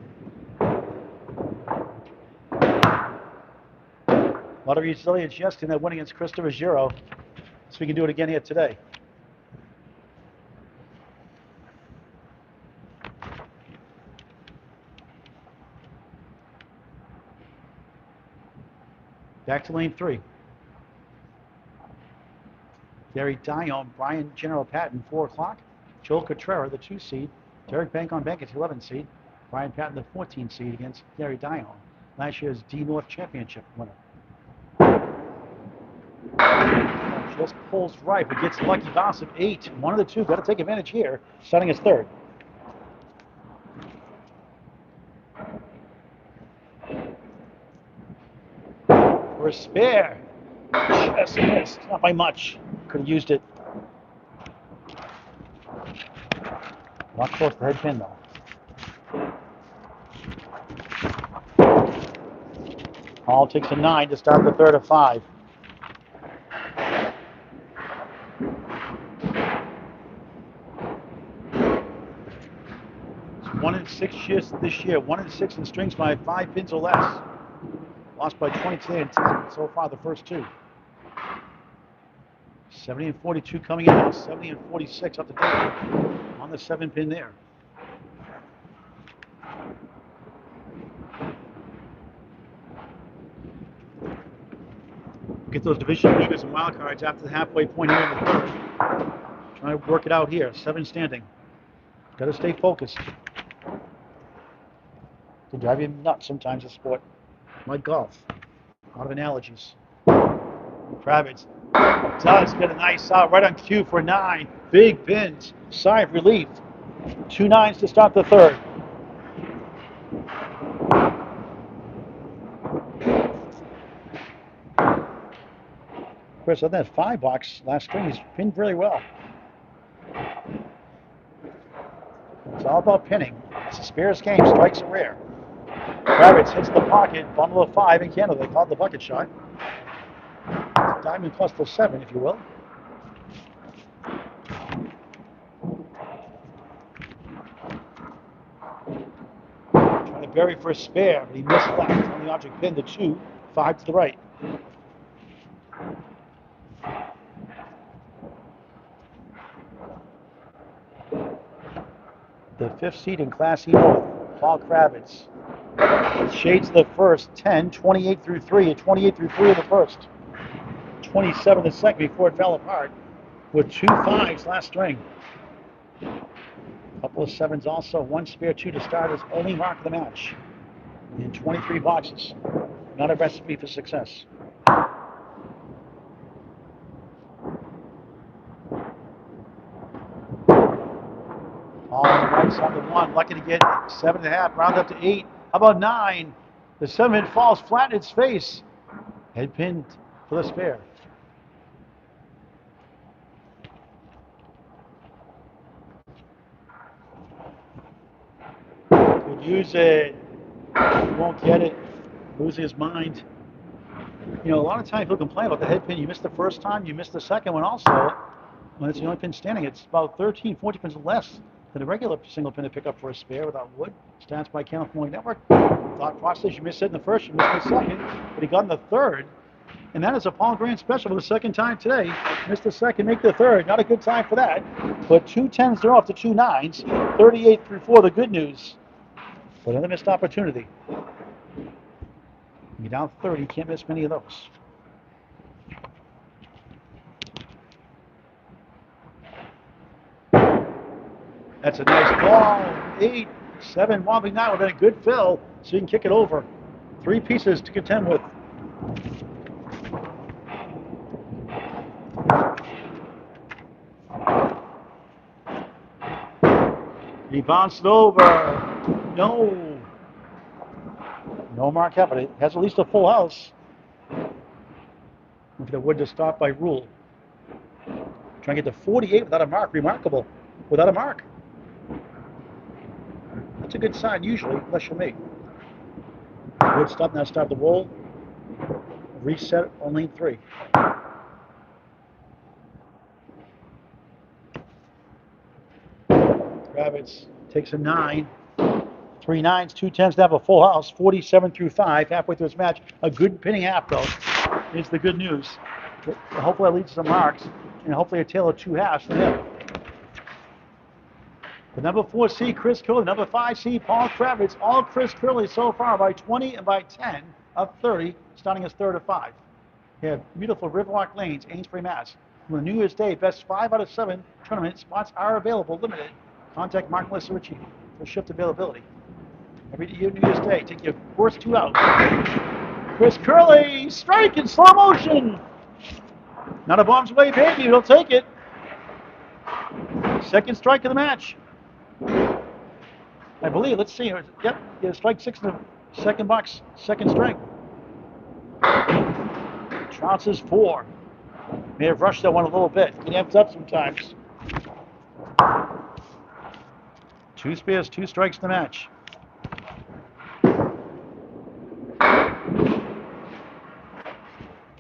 A lot of resilience yesterday in that win against Christopher Giro. So we can do it again here today. Back to lane 3. Gary Dion, Brian General Patton, 4 o'clock. Joel Cotrera, the 2 seed. Derek Bank on Bank, 11 seed. Brian Patton, the 14 seed against Gary Dion, last year's D North Championship winner. Just pulls right, but gets lucky bounce of 8. One of the two, got to take advantage here, starting his 3rd. For a spare. Just missed, not by much. Could have used it. Watch close the head pin though. Hall takes a 9 to start the 3rd of 5. It's 1-6 this year. 1-6 in strings by 5 pins or less. Lost by 22 and 10 so far the first 2. 70-42 coming in now. 70-46 up the table on the 7 pin there. Get those division leaders and wild cards after the halfway point here in the 3rd. Trying to work it out here. 7 standing. Got to stay focused. Can drive you nuts sometimes in sport. Like golf. A lot of analogies. Kravitz does get a nice out right on cue for 9. Big pins. Sigh of relief. 2 9s to start the 3rd. Chris, on that 5 box last string, he's pinned really well. It's all about pinning. It's a spares game. Strikes are rare. Kravitz hits the pocket. Bundle of 5 in Canada. They call it the bucket shot. Diamond plus the 7, if you will. Trying to bury for a spare, but he missed left. On the object pin, the 2, 5 to the right. The 5th seed in Class E North, Paul Kravitz. Shades the first, 10, 28 through 3, and 28 through 3 of the first. 27 the second before it fell apart with 2 5s last string. A couple of 7s also, 1 spare, 2 to start his only mark of the match. In 23 boxes. Not a recipe for success. On the right side of 1, lucky to get 7.5, round up to 8. How about 9? The 7 falls flat in its face. Head pinned for the spare. Could use it. He won't get it. Losing his mind. You know, a lot of times he'll complain about the head pin. You missed the first time, you missed the second one also. When it's the only pin standing, it's about 13, 14 pins less than a regular single pin to pick up for a spare without wood. Stats by Candlepin Network. Thought process, you missed it in the first, you missed the second, but he got in the 3rd. And that is a Paul Grant special for the 2nd time today. Missed the 2nd, make the 3rd. Not a good time for that. But 2 10s are off to 2 9s. 38 through 4, the good news. But another missed opportunity. You're down 30, can't miss many of those. That's a nice ball. 8, 7, wobbling 9 with a good fill, so you can kick it over. 3 pieces to contend with. He bounced over. No. No mark happened. It has at least a full house. If it would to stop by rule. Trying to get to 48 without a mark. Remarkable. Without a mark. That's a good sign usually, unless you're me. Wood stop, now start the roll. Reset on lane 3. Kravitz takes a 9. 3 9s, 2 10s to have a full house. 47 through 5, halfway through this match. A good pinning half, though, is the good news. Hopefully that leads to some marks, and hopefully a tale of 2 halves for him. The number 4 seed, Chris Curley. Number 5 seed, Paul Kravitz. All Chris Curley so far by 20 and by 10 of 30, starting as third of 5. We have beautiful Riverwalk Lanes, Amesbury, Mass. From the New Year's Day, best 5 out of 7 tournament spots are available, limited. Contact Mark and Melissa Ritchie for shift availability. Every year, New Year's Day, take your first 2 out. Chris Curley, strike in slow motion. Not a bombs away, baby. He'll take it. Second strike of the match. I believe. Let's see. Yep, yeah, strike 6 in the second box, second strike. Trounces 4. May have rushed that one a little bit. He amps up sometimes. 2 spares, 2 strikes in the match.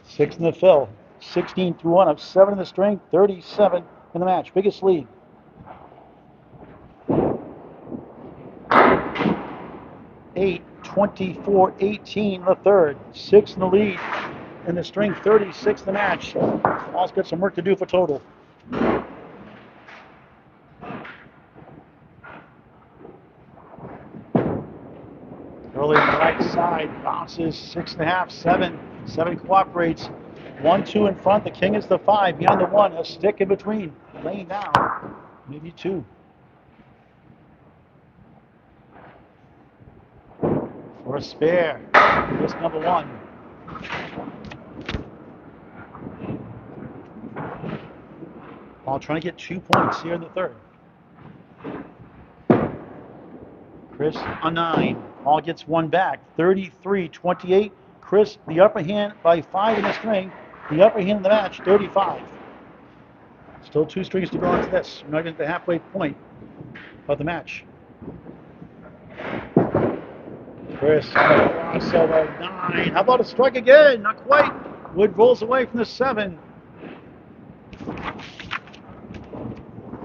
Six in the fill. 16 through 1 of 7 in the string, 37 in the match. Biggest lead. Eight, 24, 18 in the third. 6 in the lead in the string, 36 in the match. Paul's got some work to do for total. Early on the right side, bounces 6.5, 7. 7 cooperates. 1, 2 in front. The king is the 5. Behind the 1, a stick in between. Laying down. Maybe 2. For a spare. Risk number 1. Paul trying to get 2 points here in the third. Chris a 9. Paul gets 1 back. 33-28. Chris the upper hand by 5 in the string. The upper hand in the match, 35. Still 2 strings to go into this. We're not even at the halfway point of the match. Chris on a crossover, 9. How about a strike again? Not quite. Wood rolls away from the 7.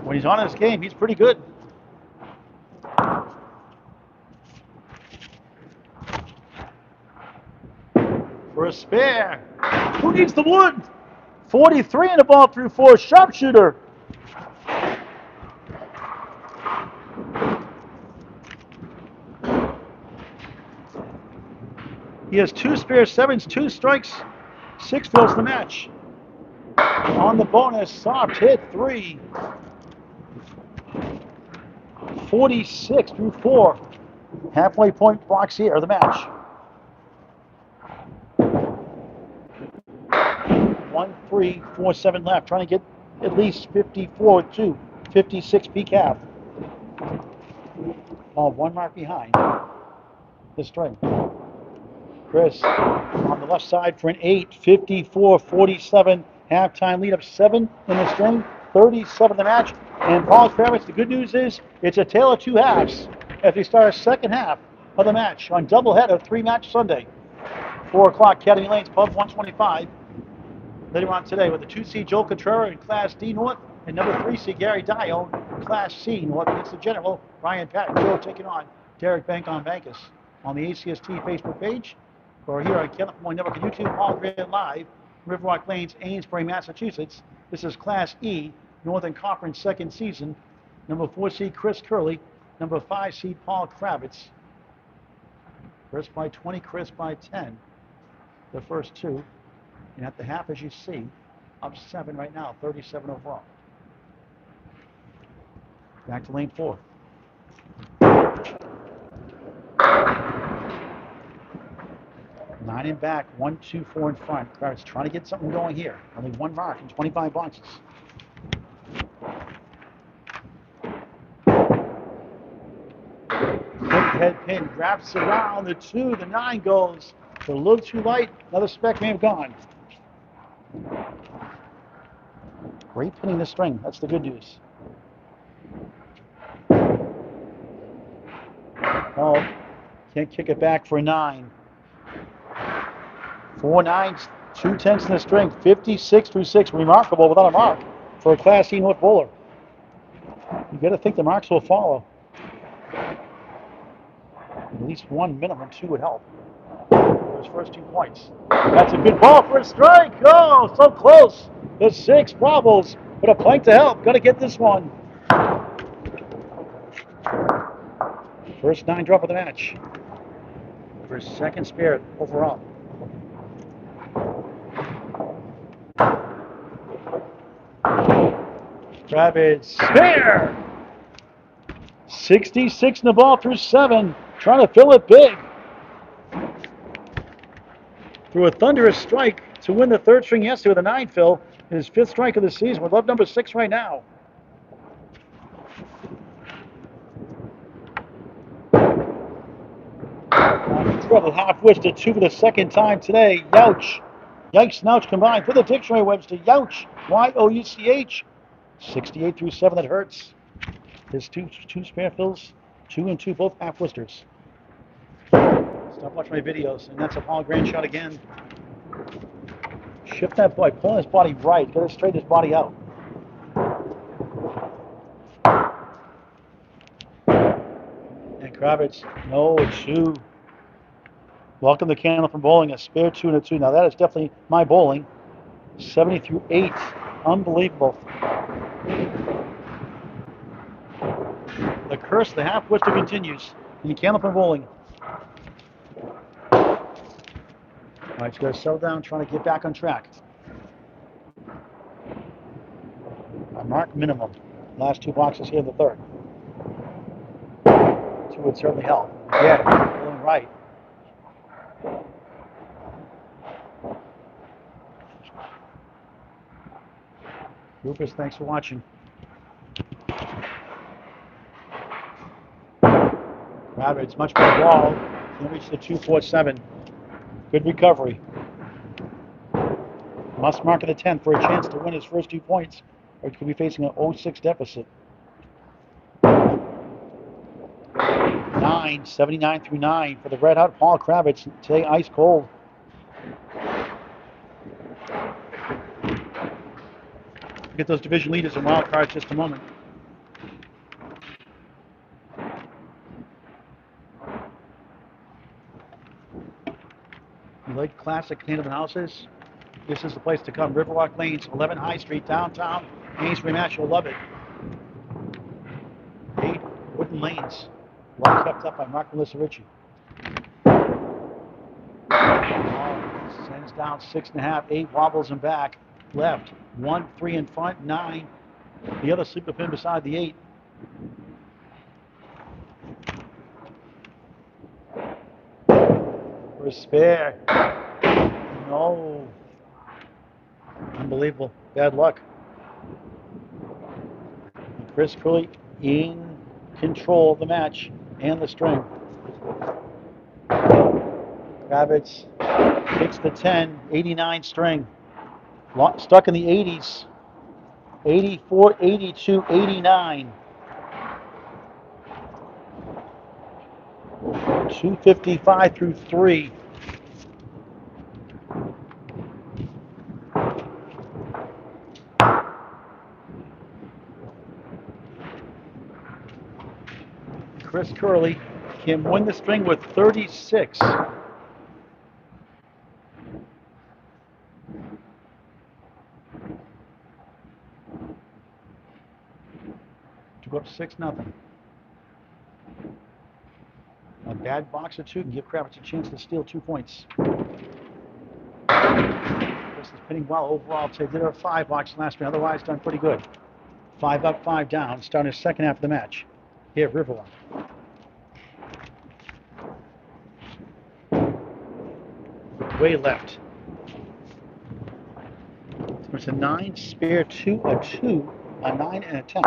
When he's on his game, he's pretty good. For a spare. Who needs the wood? 43 in the ball through 4. Sharpshooter. He has 2 spare 7s, 2 strikes, 6 fills in the match. On the bonus, soft hit 3. 46 through 4. Halfway point box here of the match. 1, 3, 4, 7 left. Trying to get at least 54 to 56 peak half. All 1 mark behind the string. Chris on the left side for an 8, 54, 47. Halftime lead up 7 in the string, 37 the match. And Paul Kravitz, the good news is it's a tale of 2 halves as we start our second half of the match on doubleheader 3-match Sunday. 4 o'clock, Academy Lanes, Pub 125. Later on today with the 2 seed Joe Contreras in Class D North and number 3 seed Gary Dione in Class C North against the General Ryan Patton. Joe taking on Derek Bankus on the ACST Facebook page or here on Candlepin Network and YouTube, Paul Grant Live, Riverwalk Lanes, Amesbury, Massachusetts. This is Class E, Northern Conference second season. Number 4 seed Chris Curley, number 5 seed Paul Kravitz. Chris by 20, Chris by 10. The first 2. And at the half, as you see, up 7 right now, 37 overall. Back to lane 4. Nine in back, 1, 2, 4 in front. Kravitz trying to get something going here. Only 1 mark in 25 boxes. Quick overhead pin, wraps around the 2, the 9 goes. It's a little too light. Another spec may have gone. Great pinning the string. That's the good news. Oh, can't kick it back for a 9. 4 9s, 2 10s in the string. 56 through 6. Remarkable without a mark for a Class E North bowler. You got to think the marks will follow. At least 1 minimum, 2 would help. For his first 2 points. That's a good ball for a strike. Oh, so close. The 6 wobbles, but a plank to help. Got to get this one. First 9 drop of the match. For his second spare overall. Kravitz, spare! 66 in the ball through 7. Trying to fill it big. Through a thunderous strike to win the 3rd string yesterday with a 9 fill. His 5th strike of the season. With love number 6 right now. Trouble half-witch to 2 for the 2nd time today. Youch. Yikes and ouch combined for the dictionary, Webster. Youch. Y-O-U-C-H. 68 through 7, that hurts. His two spare fills, 2 and 2, both half-whisters. Stop watching my videos, and that's a Paul Grand shot again. Shift that boy, pulling his body right, got to straighten his body out. And Kravitz, no, a 2. Welcome to Candlepin bowling, a spare 2 and a 2. Now that is definitely my bowling. 70 through 8, unbelievable. The curse of the half-whister continues in Candlepin bowling. All right, he's got to settle down, trying to get back on track. A mark minimum. Last 2 boxes here in the 3rd. 2 would certainly help. Yeah, going right. Rufus, thanks for watching. Kravitz, much better ball. Can reach the 2-4-7. Good recovery. Must mark at the 10th for a chance to win his first 2 points, or he could be facing an 0-6 deficit. 9, 79 through 9 for the red hot Paul Kravitz. Today ice cold. We'll get those division leaders and wild cards just a moment. You like classic Candlepin houses? This is the place to come. Riverwalk Lanes, 11 High Street, downtown Amesbury, Mass. You'll love it. 8 wooden lanes, well kept up by Mark and Melissa Ritchie. Sends down 6.5, 8 wobbles and back. Left, 1, 3 in front, 9. The other sleeper pin beside the 8. For a spare. No. Unbelievable. Bad luck. Chris Curley in control of the match and the string. Kravitz hits the 10, 89 string. Stuck in the 80s. 84, 82, 89. 255 through 3. Chris Curley can win the string with 36. To go up 6-0. A bad box or 2 can give Kravitz a chance to steal 2 points. This is pinning well overall. They did a 5 box last round, otherwise done pretty good. 5 up, 5 down, starting the second half of the match. Here at Riverwalk. Way left. So it's a 9, spare 2, a 2, a 9, and a 10.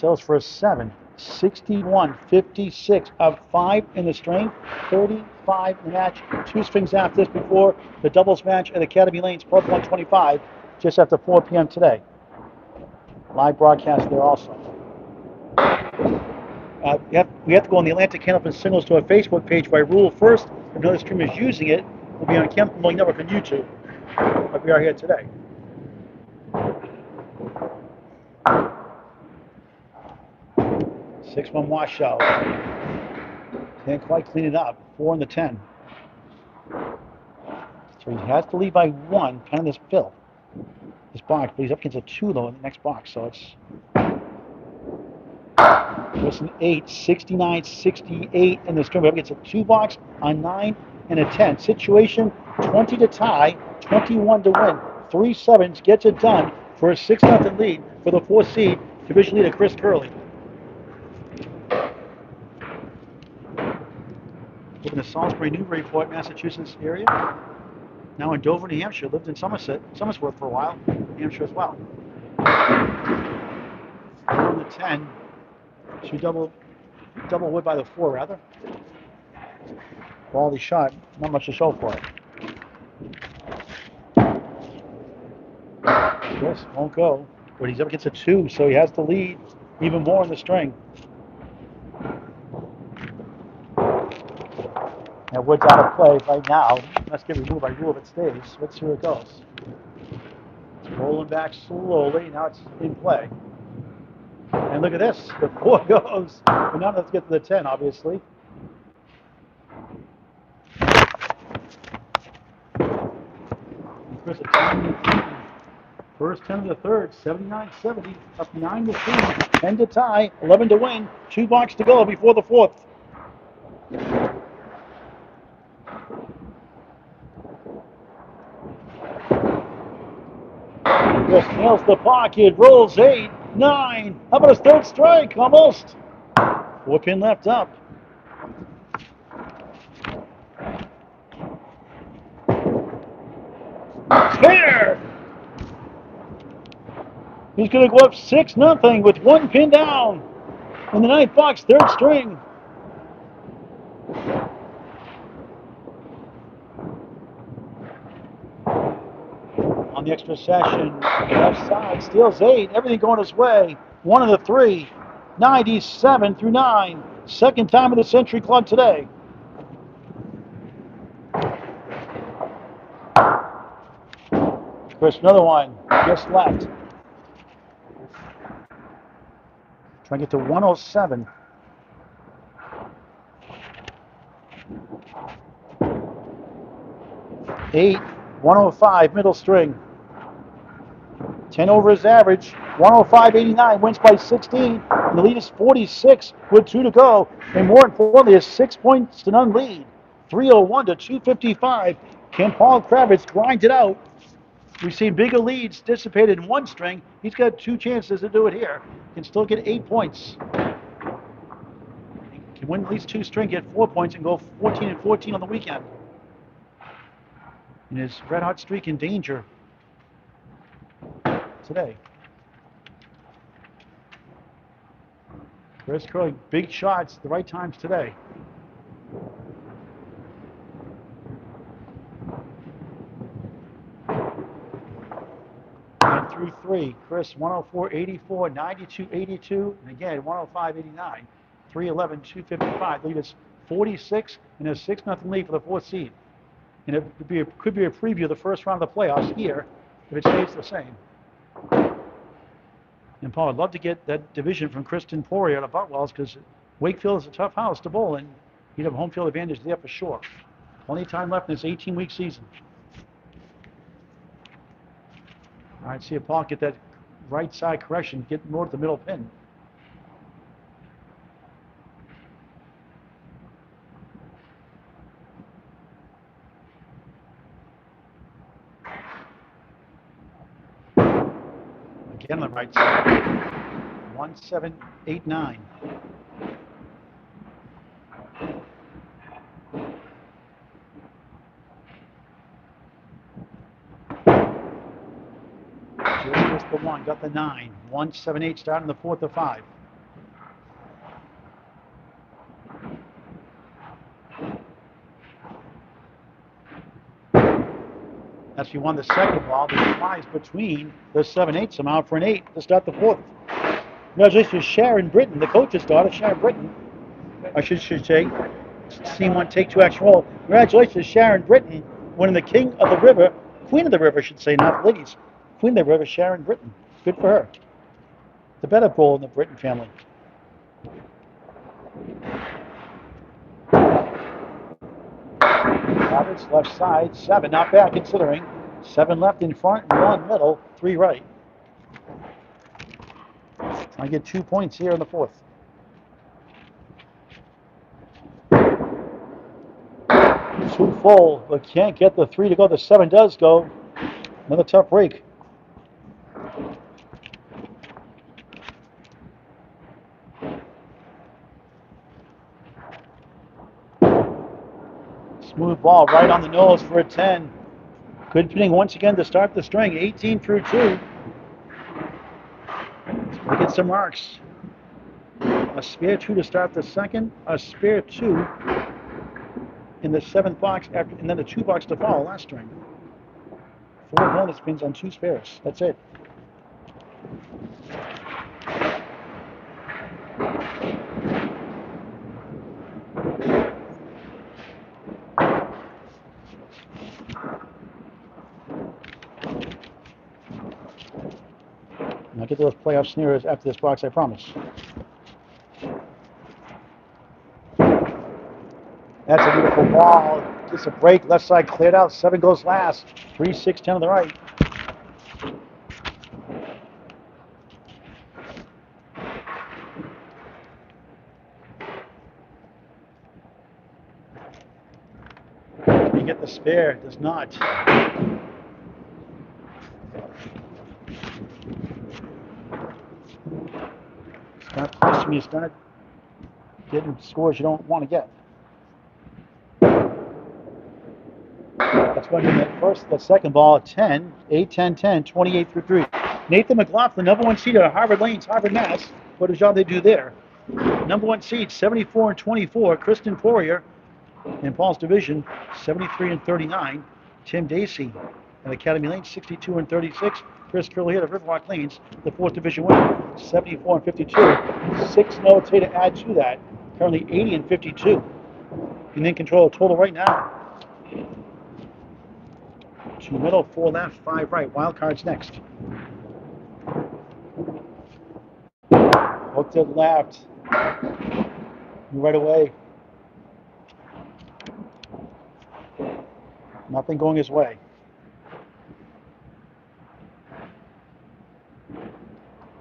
Sells for a 7. 61.56. Up 5 in the string. 35 in the match. 2 strings after this before the doubles match at Academy Lanes Pub 125 just after 4 p.m. today. Live broadcast there also. We have to go on the Atlantic Candlepin Singles to our Facebook page by rule first. If another stream is using it, we'll be on Candlepin Milling Network on YouTube, like we are here today. Six-one washout. Can't quite clean it up. 4 in the 10. So he has to lead by 1, kind of this fill. This box, but he's up against a 2 though in the next box, so it's an 8, 69.68 in the string. We're up against a 2 box, a 9, and a 10. Situation 20 to tie, 21 to win. 3 sevens gets it done for a 6-0 lead for the 4 seed division leader Chris Curley. Living in Salisbury, Newburyport, Massachusetts area. Now in Dover, New Hampshire. Lived in Somersworth for a while. New Hampshire as well. 4 in the 10. She double wood by the 4 rather. Quality shot. Not much to show for it. Yes, won't go. But he's up against a 2, so he has to lead even more in the string. Now wood's out of play right now. Let's get removed by rule if it stays. Let's see where it goes. It's rolling back slowly. Now it's in play. And look at this. The 4 goes. But now let's get to the 10, obviously. And Chris, a 10. First 10 of the third. 79-70. Up 9 to 3. 10 to tie. 11 to win. 2 blocks to go before the 4th. Just nails the pocket, rolls 8, 9. How about his 3rd strike? Almost. 4 pin left up. Spare. He's going to go up 6-0 with 1 pin down in the 9th box, 3rd string. On the extra session, left side, steals 8, everything going his way. 1 of the 3, 97 through 9. 2nd time in the Century Club today. Chris, another one, just left. Trying to get to 107. 8, 105, middle string. 10 over his average. 105.89, wins by 16. And the lead is 46 with 2 to go. And more importantly, a 6 points to none lead. 301 to 255. Can Paul Kravitz grind it out? We've seen bigger leads dissipated in 1 string. He's got 2 chances to do it here. Can still get 8 points. Can win at least 2 string, get 4 points, and go 14-14 on the weekend. And his red hot streak in danger today. Chris Curley, big shots, the right times today. And through 3, Chris 104.84, 92.82, and again 105.89, 311, 255. Lead is 46 and a 6-0 lead for the 4th seed. And it could be a preview of the first round of the playoffs here if it stays the same. And Paul, I'd love to get that division from Kristen Poirier out of Butwells because Wakefield is a tough house to bowl, and he'd have home field advantage there for sure. Plenty of time left in this 18-week season. All right, see if Paul get that right side correction, get more to the middle pin. Again on the right side. 1789. Just missed the 1, got the 9. 178 starting the 4th of 5. As we won the second ball, the flies between the 7/8 somehow for an 8 to start the fourth. Congratulations, Sharon Britton, the coach's daughter, Sharon Britton. I should say, scene one, take two, action roll. Congratulations, Sharon Britton, winning the King of the River, Queen of the River, I should say, not ladies. Queen of the River, Sharon Britton. Good for her. The better bowl in the Britton family. Roberts, left side, 7, not bad considering. 7 left in front, 1 middle, 3 right. I get 2 points here in the fourth. Two full, but can't get the 3 to go. The 7 does go. Another tough break. Smooth ball right on the nose for a 10. Good pitting once again to start the string. 18 through 2. Let's get some marks. A spare 2 to start the second. A spare 2 in the 7th box, after, and then a 2 box to follow last string. 4 bonus spins on 2 spares. That's it. I'll get those playoff sneers after this box, I promise. That's a beautiful ball. Gets a break. Left side cleared out. 7 goes last. 3, 6, 10 on the right. Can you get the spare? Does not. Start pushing you. Start getting scores you don't want to get. That's going to be the second ball at 10, 8, 10, 10, 28 through 3. Nathan McLaughlin, number 1 seed at Harvard Lanes, Harvard, Mass. What does y'all they do there? Number 1 seed, 74 and 24. Kristen Poirier in Paul's division, 73 and 39. Tim Dacey at Academy Lanes, 62 and 36. Chris Curley at Riverwalk Lanes, the 4th division winner, 74 and 52. 6 notes here to add to that. Currently 80 and 52. And in control of total right now. 2 middle, 4 left, 5 right. Wild cards next. Hooked it left. Right away. Nothing going his way.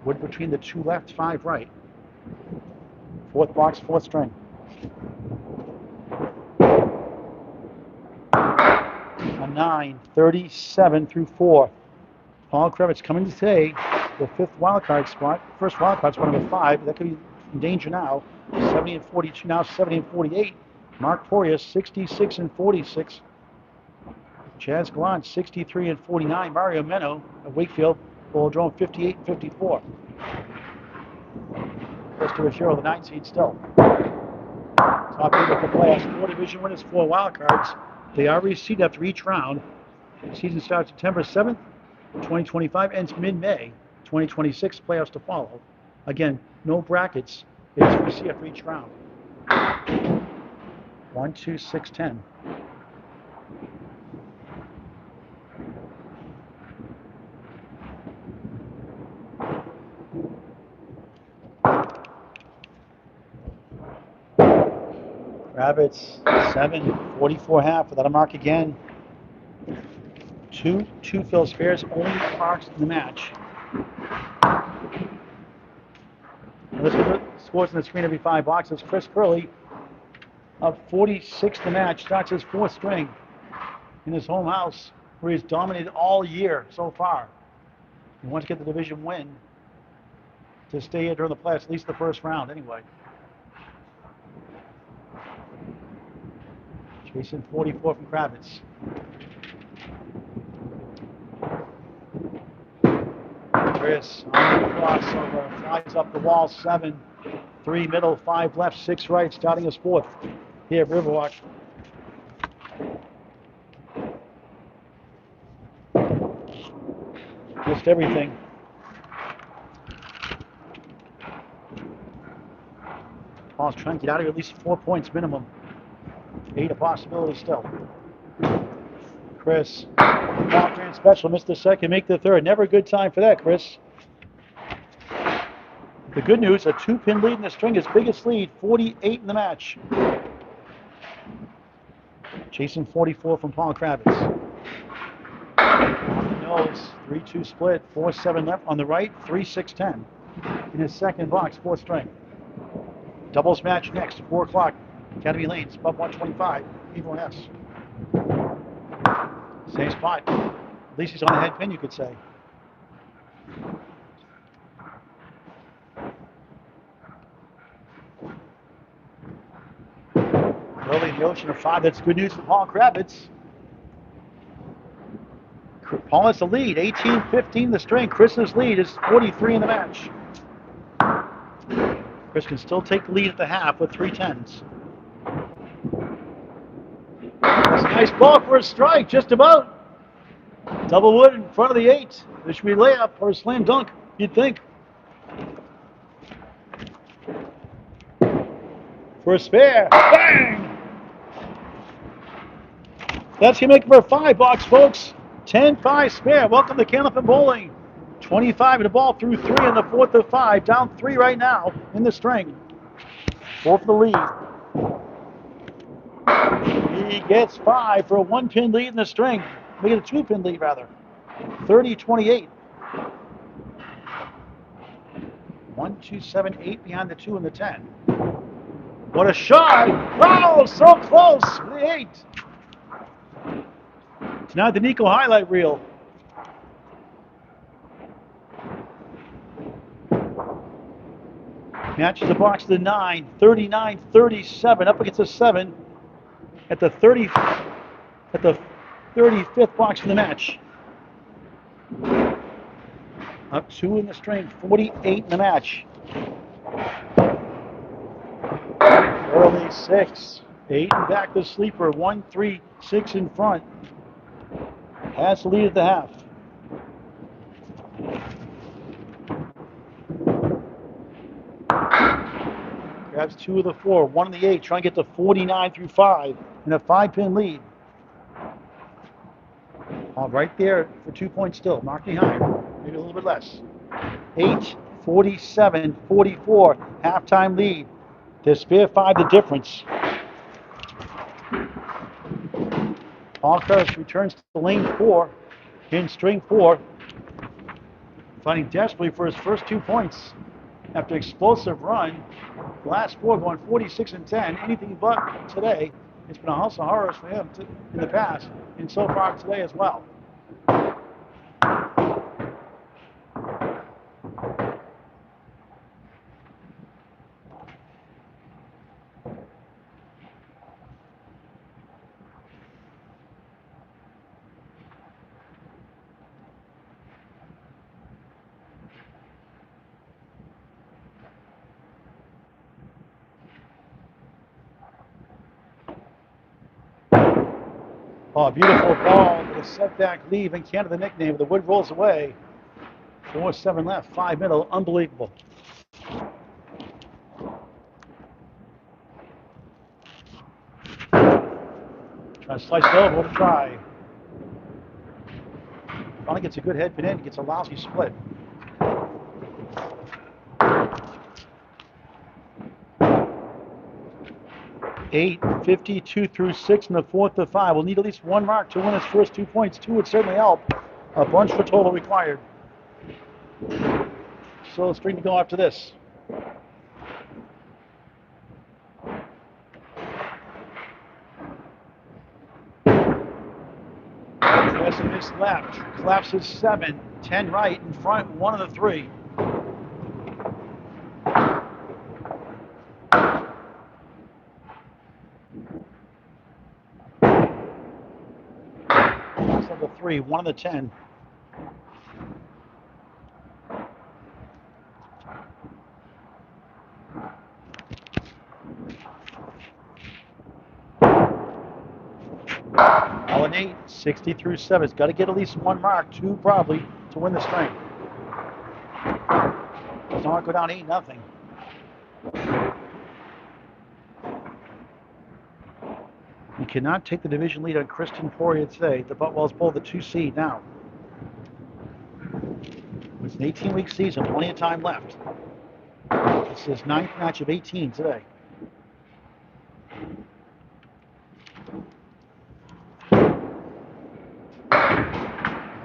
Wood between the 2 left, 5 right. 4th box, 4th string. A 9, 37 through 4. Paul Kravitz coming to today, the 5th wild card spot. First wild card spot number 5. That could be in danger now. 70 and 42, now 70 and 48. Mark Poirier, 66 and 46. Chaz Gallant, 63 and 49. Mario Meno of Wakefield, Boldrome, 58 and 54. Christopher Sherrill, the 9 seed still. Top 8 of the playoffs. 4 division winners, 4 wild cards. They are reseeded after each round. The season starts September 7th, 2025, ends mid-May, 2026. Playoffs to follow. Again, no brackets. It is reseeded after each round. 1, 2, 6, 10. Kravitz, 7, 44 half without a mark again. 2 fill spares, only marks in the match. And let's put scores on the screen every 5 boxes. Chris Curley, up 46 the match, starts his 4th string in his home house, where he's dominated all year so far. He wants to get the division win to stay here during the playoffs, at least the first round anyway. Chasing 44 from Kravitz. Chris on the crossover, flies up the wall, 7, 3 middle, 5 left, 6 right, starting his 4th here at Riverwalk. Just everything. Paul's trying to get out of here at least 4 points minimum. 8 a possibility still. Chris, Paul grand special, missed the second, make the third. Never a good time for that, Chris. The good news, a 2-pin lead in the string, his biggest lead, 48 in the match. Chasing 44 from Paul Kravitz. On the nose, 3-2 split, 4-7 left on the right, 3-6-10. In his second box, 4th string. Doubles match next, 4 o'clock. Candlepin Lanes, above 125, E1S. Same spot. At least he's on the head pin, you could say. Early in the ocean of 5, that's good news for Paul Kravitz. Paul has the lead, 18-15 the string. Chris's lead is 43 in the match. Chris can still take the lead at the half with 3-10s. That's a nice ball for a strike, just about. Double wood in front of the 8. This should be a layup or a slam dunk, you'd think. For a spare, bang! That's going to make it for a 5 box, folks. 10-5 spare. Welcome to Candlepin Bowling. 25 in the ball through 3 in the 4th of 5. Down 3 right now in the string. 4 for the lead. He gets 5 for a 1-pin lead in the string. Make it a 2-pin lead, rather. 30-28. 1, 2, 7, 8 behind the 2 and the 10. What a shot! Oh, so close! The 8. Tonight, the Nico highlight reel. Matches the box to the 9, 39-37, up against the 7 at the 35th box in the match. Up 2 in the string, 48 in the match. Curley 6, 8 and back the sleeper, 1, 3, 6 in front. Has the lead at the half. Grabs 2 of the 4, 1 of the 8, trying to get to 49 through 5 in a 5-pin lead. Right there for 2 points still, not behind, maybe a little bit less. 8, 47, 44, halftime lead. The spare 5 the difference. Paul Kravitz returns to lane 4 in string 4, fighting desperately for his first 2 points after explosive run. The last 4 going 46 and 10, anything but today. It's been a house of horrors for him in the past, and so far today as well. Oh, a beautiful ball with a setback leave in Canada, the nickname. The wood rolls away. 4-7 left, 5 middle. Unbelievable. Trying to slice it over. What a try. Finally gets a good head pin in. Gets a lousy split. Eight, 52 through 6 in the 4th of 5. We'll need at least 1 mark to win his first 2 points. 2 would certainly help. A bunch for total required. So a string to go after this. Miss left. Collapses 7, 10 right in front, 1 of the 3. Of the 3, 1 of the 10. All in 8, 60 through 7. It's got to get at least 1 mark, 2 probably. to win the string. Does not go down 8-0. You cannot take the division lead on Kristen Poirier today. The Buttwell's pulled the 2 seed now. It's an 18-week season, plenty of time left. It's his 9th match of 18 today.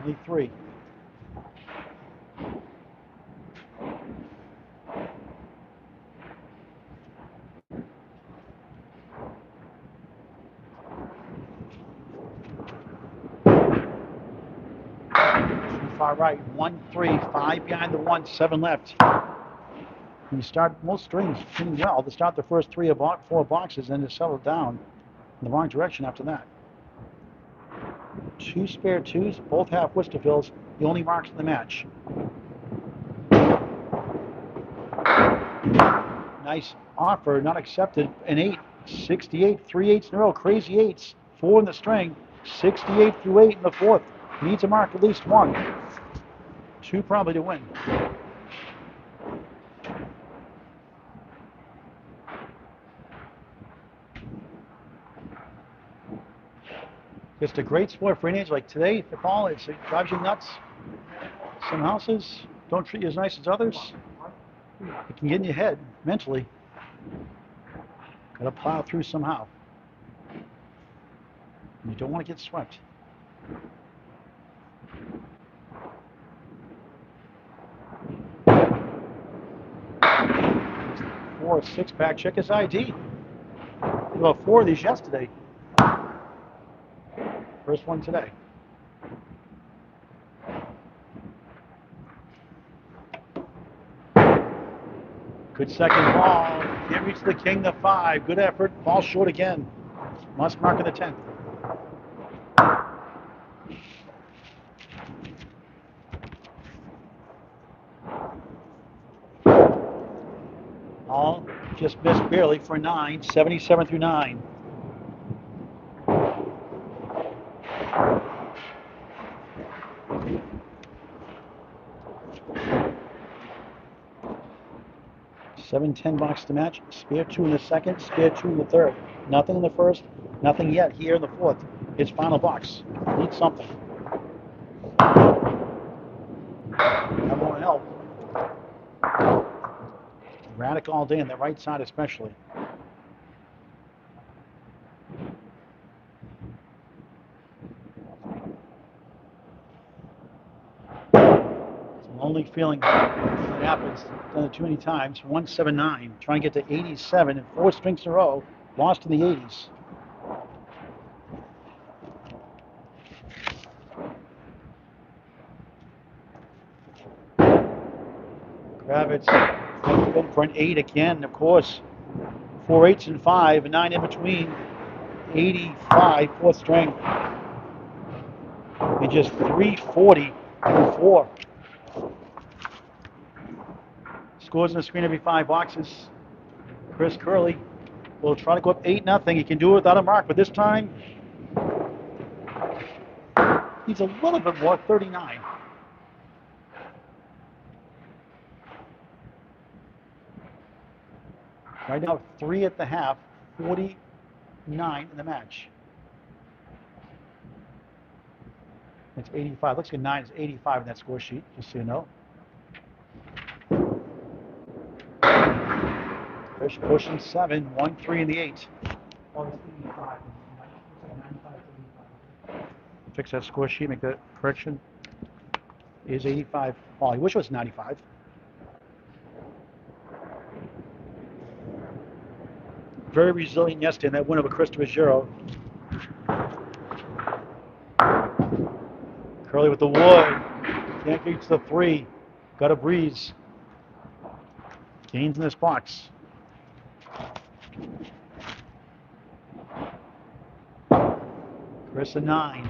Only 3. Far right, 1-3, 5 behind the 1, 7 left. You start most strings pretty well. To start the first 3 or 4 boxes, and to settle down in the wrong direction after that. 2 spare 2s, both half Worcestervilles, the only marks in the match. Nice offer, not accepted. An 8, 68, 3 8s in a row, crazy 8s, 4 in the string, 68 through 8 in the 4th. Needs to mark at least 1. 2 probably to win. Just a great sport for an age like today. The ball, it drives you nuts. Some houses don't treat you as nice as others. It can get in your head mentally. Got to plow through somehow. And you don't want to get swept. 4 6-pack. Check his ID. About 4 of these yesterday. First one today. Good second ball. Can't reach the king, the 5. Good effort. Ball short again. Must mark in the 10th. All just missed barely for 9. 77 through 9. $7-10 box to match. Spare 2 in the second, spare 2 in the third. Nothing in the first, nothing yet here in the 4th. It's final box. Need something. That won't help. Radic all day on the right side especially. It's a lonely feeling. It happens. Done it too many times. 179. Trying to get to 87 in 4 strings in a row. Lost in the 80s. Kravitz in for an 8 again, of course. 4 8s and 5, and 9 in between. 85, 4th string. And just 340 through 4. Scores on the screen every 5 boxes. Chris Curley will try to go up 8-0. He can do it without a mark, but this time he's a little bit more, 39. Right now, 3 at the half, 49 in the match. It's 85. Looks like 9 is 85 in that score sheet, just so you know. Fish pushing 7, 1-3 in the 8. Fix that score sheet, make that correction. It is 85. Oh, I wish it was 95. Very resilient yesterday in that win over Christopher Giro. Curley with the wood. Can't reach the 3. Got a breeze. Gains in this box. Chris a 9.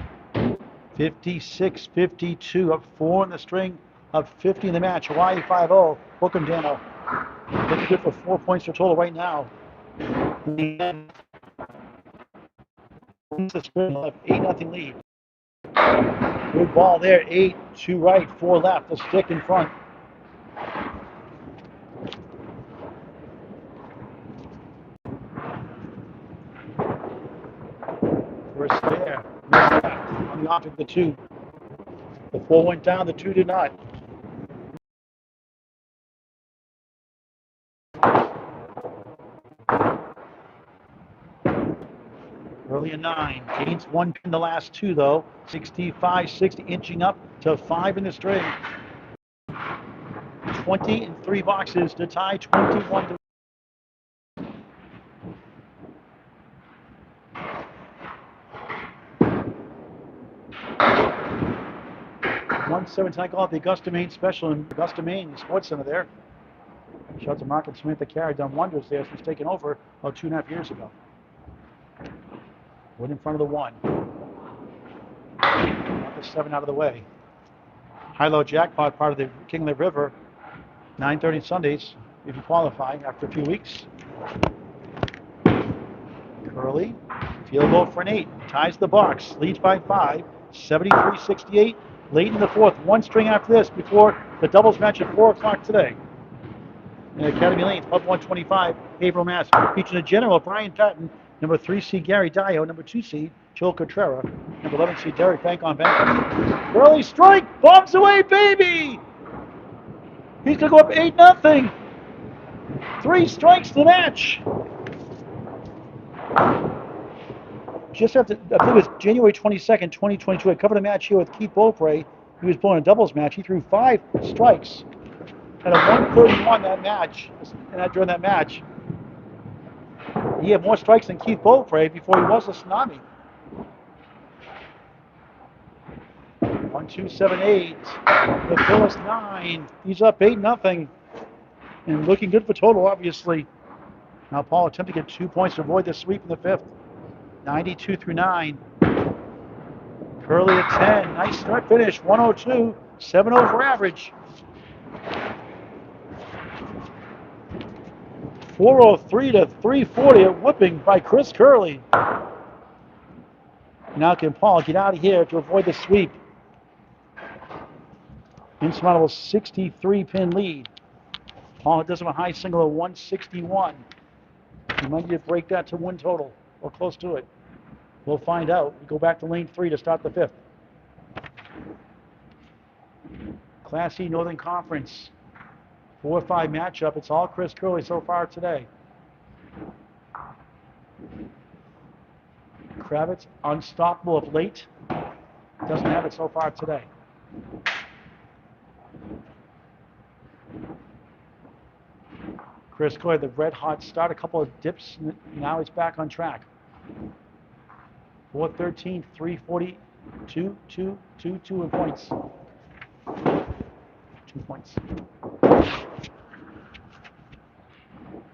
56, 52, up 4 in the string, up 50 in the match. Hawaii 5-0. Book him, Dano. Looking good for 4 points for total right now. The string, 8-0 lead. Good ball there. 8, 2 right, 4 left. A stick in front. First there. Missed left on the object, the 2. The 4 went down, the 2 did not. Early in 9. Gains 1 pin the last 2, though. 65-60, inching up to 5 in the string. 20 in 3 boxes to tie 21 to 1-7 tonight. Call it the Augusta, Maine special in Augusta, Maine, the Sports Center there. Shout out to Mark and Samantha Carey, done wonders there since taking over about 2.5 years ago. Went in front of the 1. Got the 7 out of the way. High-low jackpot, part of the King of the River. 9:30 Sundays, if you qualify after a few weeks. Curley, field goal for an 8. Ties the box, leads by 5. 73-68. Late in the 4th, 1 string after this before the doubles match at 4 o'clock today. In Academy Lanes, Pub 125, Haverhill, Mass. Featuring the General Brian Patton, number 3 seed Gary Dio, number 2 seed Joel Cotrera, number 11 seed Derek Bank on Bank. Early strike, bombs away, baby! He's going to go up 8-0. 3 strikes to match. Just after, I believe it was January 22nd, 2022, I covered a match here with Keith Beaupre. He was blowing a doubles match. He threw 5 strikes. Had a 131 that match, during that match. He had more strikes than Keith Beaupre before he was a tsunami. 1, 2, 7, 8. The bill is 9. He's up 8-0. And looking good for total, obviously. Now Paul attempting to get 2 points to avoid the sweep in the 5th. 92 through 9. Curley at 10. Nice start finish. 102. 7 over average. 403 to 340. A whooping by Chris Curley. Now can Paul get out of here to avoid the sweep? Insurmountable 63-pin lead. Paul does have a high single of 161. He might need to break that to win total or close to it. We'll find out. We go back to lane 3 to start the 5th. Class E Northern Conference 4-5 matchup. It's all Chris Curley so far today. Kravitz unstoppable of late. Doesn't have it so far today. Chris Curley, the red hot start, a couple of dips, now he's back on track. 413, 342, 2 in points. 2 points.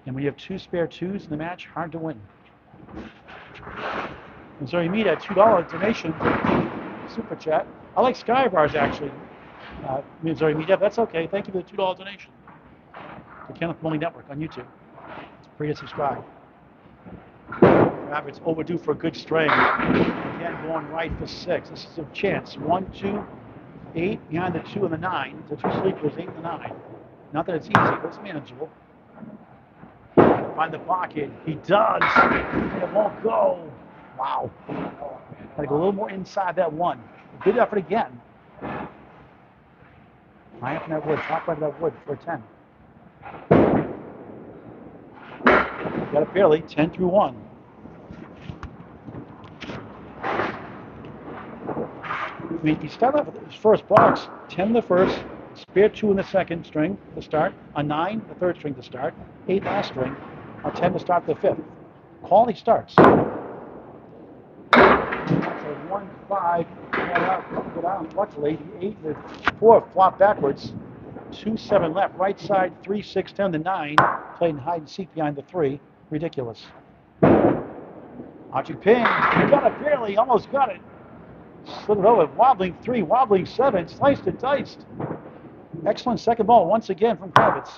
And we have 2 spare 2s in the match, hard to win. Missouri Meat at $2 donation, super chat. I like Sky Bars actually. Missouri Meat, that's okay. Thank you for the $2 donation. The Kenneth Molly Network on YouTube. Free to subscribe. Kravitz overdue for a good string. Again, going right for 6. This is a chance. 1, 2, 8 behind the 2 and the 9. The 2 sleepers, 8 and the 9. Not that it's easy, but it's manageable. Find the pocket. He does. And it won't go. Wow. Gotta go a little more inside that 1. Good effort again. High up in that wood. Top right of that wood for a 10. Got it barely. 10 through 1. I mean, he started off with his first box, 10 in the first, spare 2 in the second string to start, a 9 the third string to start, 8 last string, a 10 to start the 5th. Quality starts. That's a 1, 5, go down. Luckily, the 8 and the 4 flop backwards. 2, 7 left, right side, 3, 6, 10, the 9, playing hide and seek behind the 3. Ridiculous. Object pin, he got it barely, almost got it. Slid it over, wobbling 3, wobbling 7, sliced and diced. Excellent second ball once again from Kravitz.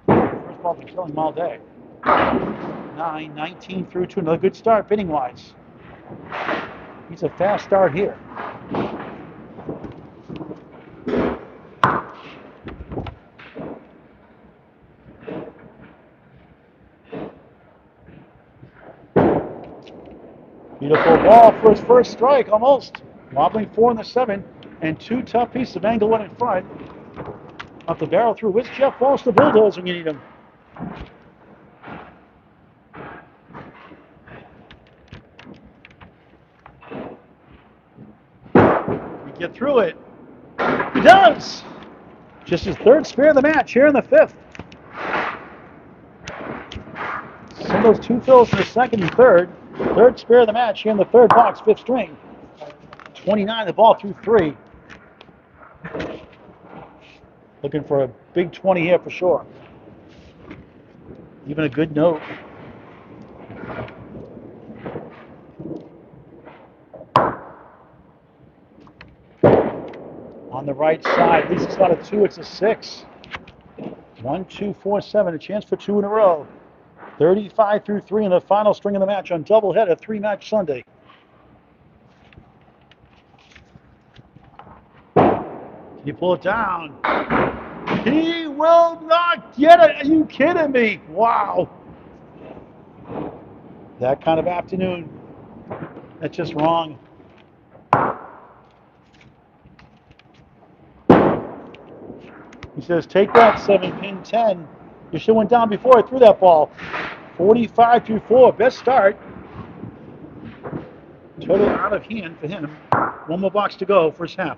First ball been killing him all day. 9, 19 through 2, another good start, pinning wise. Needs a fast start here. Beautiful ball for his first strike, almost. Wobbling 4 in the 7, and 2 tough pieces of angle 1 in front. Off the barrel through. Where's Jeff Walsh, the bulldozer, when you need him? You get through it. He does! Just his 3rd spare of the match here in the 5th. Singles, 2 fills in the 2nd and 3rd. 3rd spare of the match here in the 3rd box, 5th string. 29, the ball through 3. Looking for a big 20 here for sure. Even a good note. On the right side, at least it's not a 2, it's a 6. 1, 2, 4, 7, a chance for 2 in a row. 35 through 3 in the final string of the match on doubleheader, 3-match Sunday. Can you pull it down? He will not get it. Are you kidding me? Wow. That kind of afternoon. That's just wrong. He says, take that 7, pin 10. You should have went down before I threw that ball. 45 through 4, best start. Total out of hand for him. 1 more box to go, first half.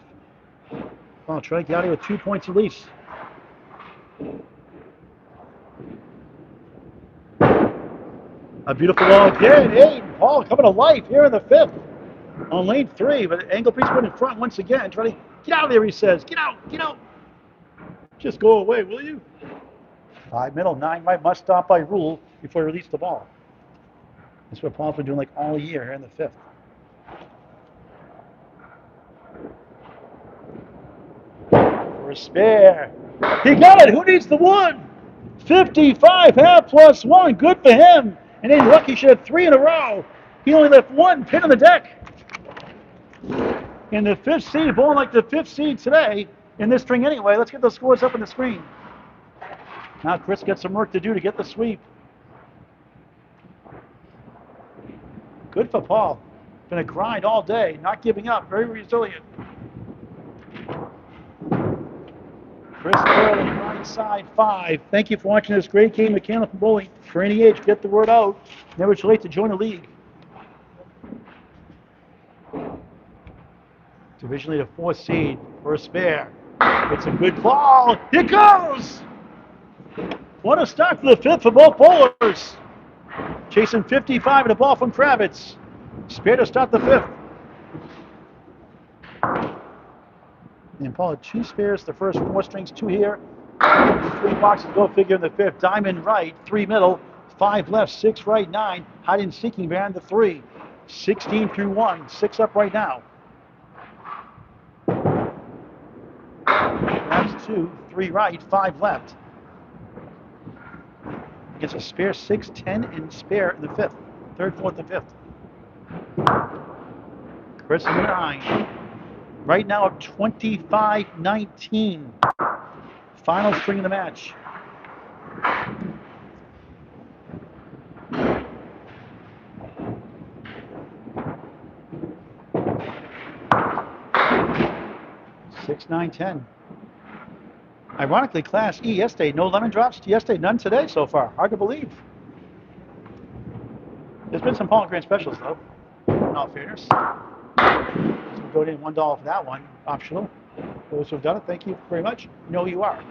Well, try to get out of here with 2 points at least. A beautiful ball again. Aiden Paul coming to life here in the 5th. On lane 3, but Anglepiece put in front once again. Trying to get out of there, he says. Get out, get out. Just go away, will you? 5 middle, 9 right, must stop by rule before he released the ball. That's what Paul's been doing like all year here in the 5th. For a spare. He got it! Who needs the 1? 55, half plus 1. Good for him. And then Lucky should have 3 in a row. He only left 1 pin on the deck. In the 5th seed, bowling like the 5th seed today in this string anyway. Let's get those scores up on the screen. Now Chris gets some work to do to get the sweep. Good for Paul. Been a grind all day, not giving up, very resilient. Chris Curley, right side 5. Thank you for watching this great game of Candlepin Bowling. For any age, get the word out. Never too late to join a league. Division leader 4th seed for a spare. It's a good ball. Here goes! What a start for the 5th for both bowlers. Chasing 55 and a ball from Kravitz. Spare to start the 5th. And Paul had 2 spares, the first 4 strings, 2 here. 3 boxes, go figure in the 5th. Diamond right, 3 middle, 5 left, 6 right, 9. Hide and seeking behind the 3. 16 through 1, 6 up right now. That's 2, 3 right, 5 left. Gets a spare 6, 10, and spare in the 5th. 3rd, 4th, and 5th. Chris 9. Right now at 25-19. Final string of the match. Six, 9, 10. Ironically, Class E yesterday, no lemon drops yesterday, none today so far. Hard to believe. There's been some Pollen Grand specials though, in all fairness. So we'll donate $1 for that one, optional. Those who have done it, thank you very much. You know who you are.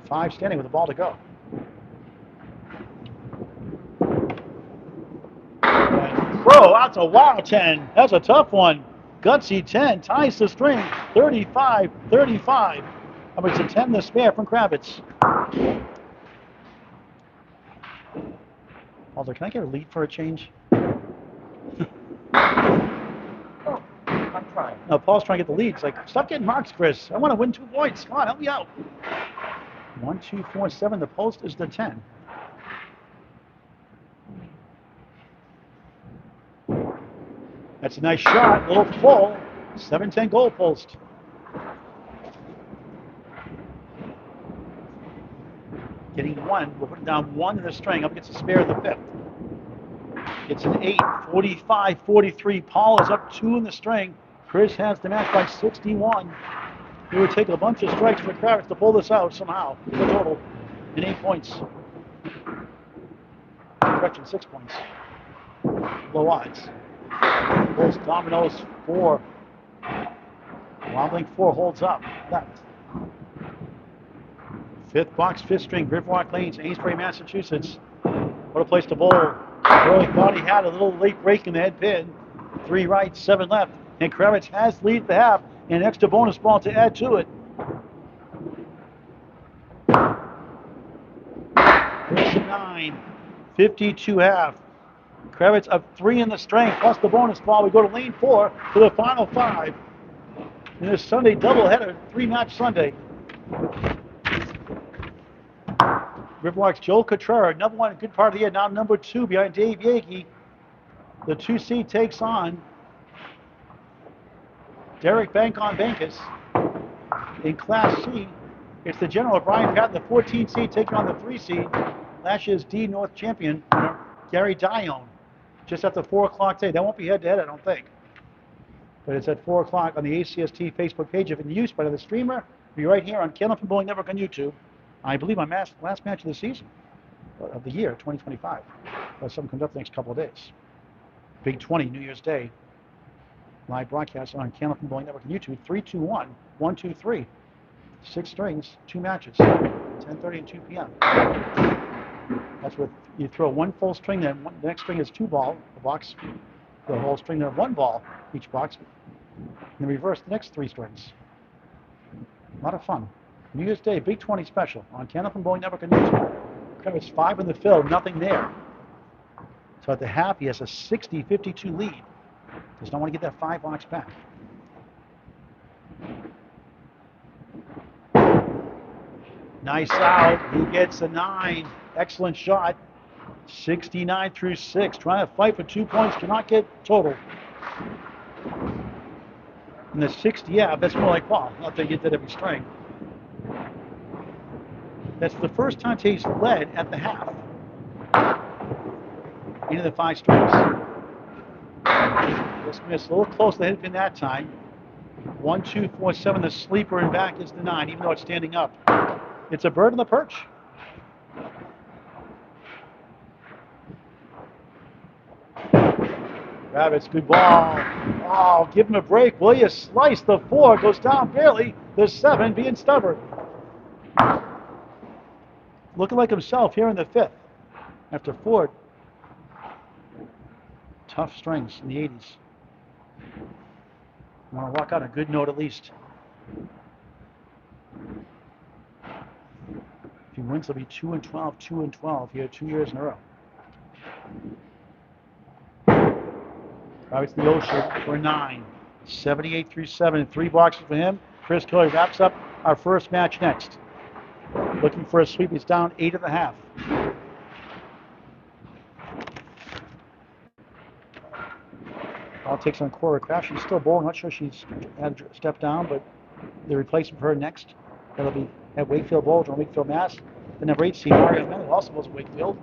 5 standing with a ball to go. And throw, that's a wow 10. That's a tough one. Gutsy 10, ties the string, 35-35. It's a 10 to spare from Kravitz. Alder, can I get a lead for a change? Oh, I'm trying. No, Paul's trying to get the lead. It's like, stop getting marks, Chris. I want to win 2 points. Come on, help me out. 1, 2, 4, 7. The post is the 10. That's a nice shot, a little full. 7-10 goal post. Getting one. We'll put down one in the string up against the spare of the fifth. It's an 8, 45, 43. Paul is up 2 in the string. Chris has the match by 61. It would take a bunch of strikes for Kravitz to pull this out somehow. The total in 8 points. Correction, 6 points. Low odds. Pulls dominoes 4. Wobbling 4 holds up. Left. Fifth box, fifth string, Riverwalk Lanes-Amesbury, Massachusetts. What a place to bowl. Curley thought he had a little late break in the head pin. 3 right, 7 left. And Kravitz has lead at the half and an extra bonus ball to add to it. Chris 9, 52 half. Kravitz up 3 in the string plus the bonus ball. We go to lane 4 to the final 5. In this Sunday doubleheader, 3-match Sunday. Riverwalk's Joel Cotrera, number 1 good part of the year, now number 2 behind Dave Yagey. The 2 seed takes on Derek Bankus. In Class C, it's the General Brian Patton, the 14 seed, taking on the 3 seed. Last year's D North champion, Gary Dione. Just after 4 o'clock today. That won't be head-to-head, I don't think. But it's at 4 o'clock on the ACST Facebook page. If in use by the streamer, it'll be right here on Candlepin Bowling Network on YouTube. I believe my last match of the season, of the year, 2025. Something comes up the next couple of days. Big 20, New Year's Day. Live broadcast on Candlepin Bowling Network on YouTube. 3-2-1, 1-2-3. 6 strings, 2 matches. 10:30 and 2 p.m. That's where you throw 1 full string, then the next string is 2 ball. The box, the whole string, there 1 ball each box. And reverse the next 3 strings. A lot of fun. New Year's Day, Big 20 special on Candlepin Bowling Network on YouTube. Kravitz 5 in the field, nothing there. So at the half, he has a 60-52 lead. Does not want to get that 5 box back. Nice out. He gets a 9. Excellent shot. 69 through 6. Trying to fight for 2 points. Cannot get total. And the 60, yeah, that's more like, well, not that you did every string. That's the first time he's led at the half. Into the 5 strings. Just missed a little close to the head pin that time. 1, 2, 4, 7. The sleeper in back is the 9, even though it's standing up. It's a bird on the perch. Kravitz, good ball. Oh, give him a break, will you? Slice the 4, goes down barely. The 7 being stubborn. Looking like himself here in the 5th. After 4 tough strings in the 80s. Want to walk out a good note at least. If he wins, he'll be 2-12, 2-12 here 2 years in a row. Kravitz in the ocean for 9. 78 through 7, 3 boxes for him. Chris Curley wraps up our first match next. Looking for a sweep. He's down 8 at the half. Ball takes on Cora Crash. She's still bowling. Not sure she's had a step down, but the replacement for her next. That'll be at Wakefield Bowls on Wakefield, Mass. The number 8 seed, Mario Mendel, also bowls at Wakefield.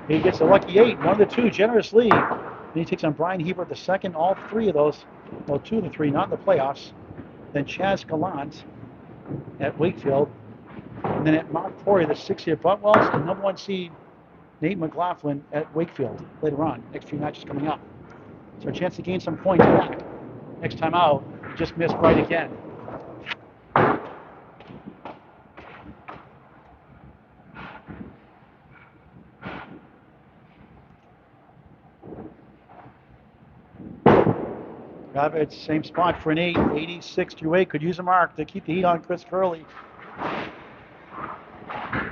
He gets a lucky 8. 1 of the 2, generous lead. Then he takes on Brian Hebert, the second. All 3 of those, well, 2 of the 3, not in the playoffs. Then Chaz Gallant at Wakefield. And then at Mount Poirier, the 6 seed Butt Wells, and number 1 seed Nate McLaughlin at Wakefield later on. Next few matches coming up. So a chance to gain some points back. Next time out, he just missed right again. Kravitz, same spot for an 8, 86 through 8. Could use a mark to keep the heat on Chris Curley.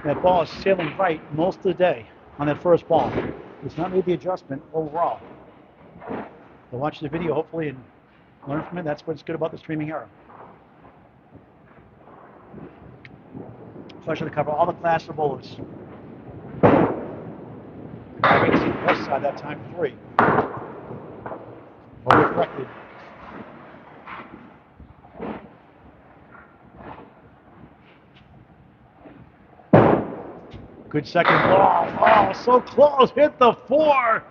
That ball is sailing right most of the day on that first ball. He's not made the adjustment overall. So watch the video, hopefully, and learn from it. That's what's good about the streaming era. Pleasure to cover all the class of bowlers. Kravitz the west side that time, 3. Overcorrected. Good second ball. Oh, so close. Hit the 4.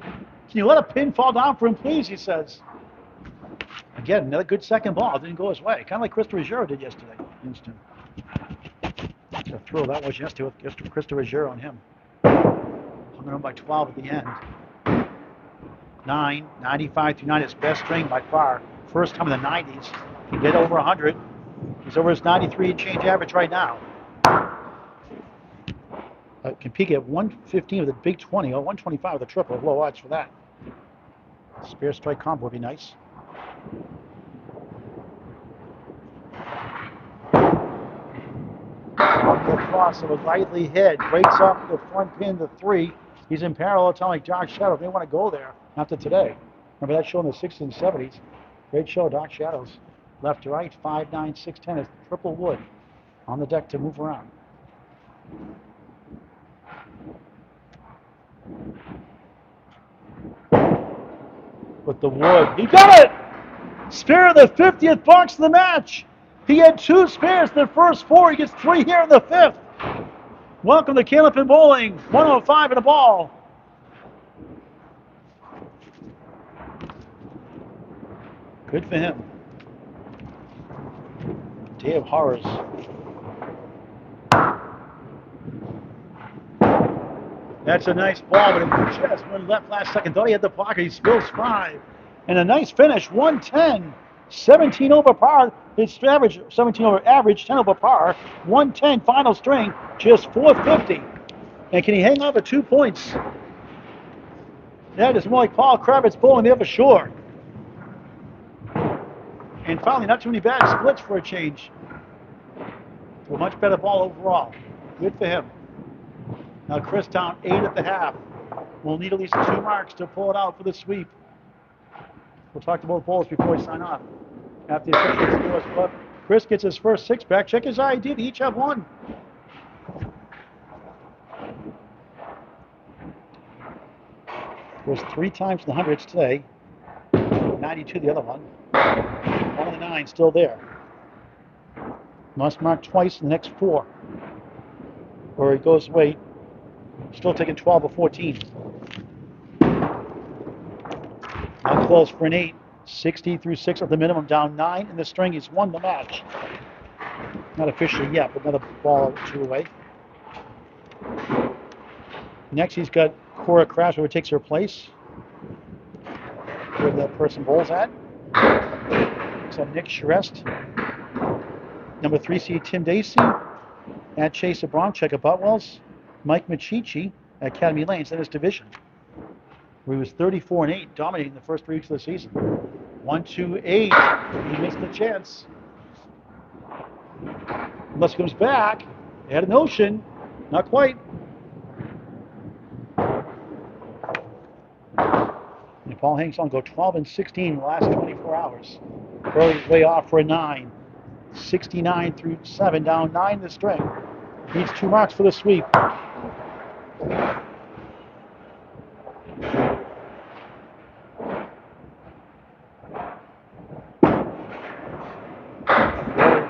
Can you let a pin fall down for him, please? He says. Again, another good second ball. Didn't go his way. Kind of like Christopher Giro did yesterday. Instant. What a thrill that was yesterday with Christopher Giro on him. Hung on by 12 at the end. 9, 95 through 9, his best string by far. First time in the 90s. He get over 100. He's over his 93 change average right now. Can peak at 115 with a big 20, or 125 with a triple. Low odds for that. Spare strike combo would be nice. On the cross, it was lightly hit. Breaks up the front pin to 3. He's in parallel, telling like Doc Shadow. They want to go there after today. Remember that show in the 60s and 70s? Great show, Doc Shadows. Left to right, 5, 9, 6, 10 is triple wood on the deck to move around. With the wood. He got it! Spare of the 50th box of the match. He had 2 spares in the first 4. He gets 3 here in the 5th. Welcome to Candlepin Bowling. 105 in a ball. Good for him. Day of horrors. That's a nice ball, but it just went left last second. Thought he had the pocket. He spills 5. And a nice finish, 110. 17 over par. It's average, 17 over average, 10 over par. 110 final string, just 450. And can he hang on for 2 points? That is more like Paul Kravitz bowling there for sure. And finally, not too many bad splits for a change. To a much better ball overall. Good for him. Now Chris down 8 at the half. We'll need at least 2 marks to pull it out for the sweep. We'll talk to both bowlers before we sign off. After the official scores, but Chris gets his first 6-pack. Check his ID. They each have 1. Was 3 times the hundreds today. 92 the other one. 1 of the 9 still there. Must mark twice in the next 4. Or it goes away. Still taking 12 or 14. Now close for an 8. 60 through 6 at the minimum, down 9 in the string. He's won the match. Not officially yet, but another ball or 2 away. Next, he's got Cora Crash, who takes her place. Where that person bowls at. So Nick Shrest. Number 3 seed Tim Dacey. At Chase Abramchek at Butwells. Mike Machichi at Academy Lanes in his division, where he was 34-8, dominating the first 3 weeks of the season. 1, 2, 8. He missed the chance. Unless he comes back. They had a notion. Not quite. And Paul hangs on, go 12 and 16 in the last 24 hours. Curley's way off for a 9. 69 through 7, down 9 in the string. Needs 2 marks for the sweep.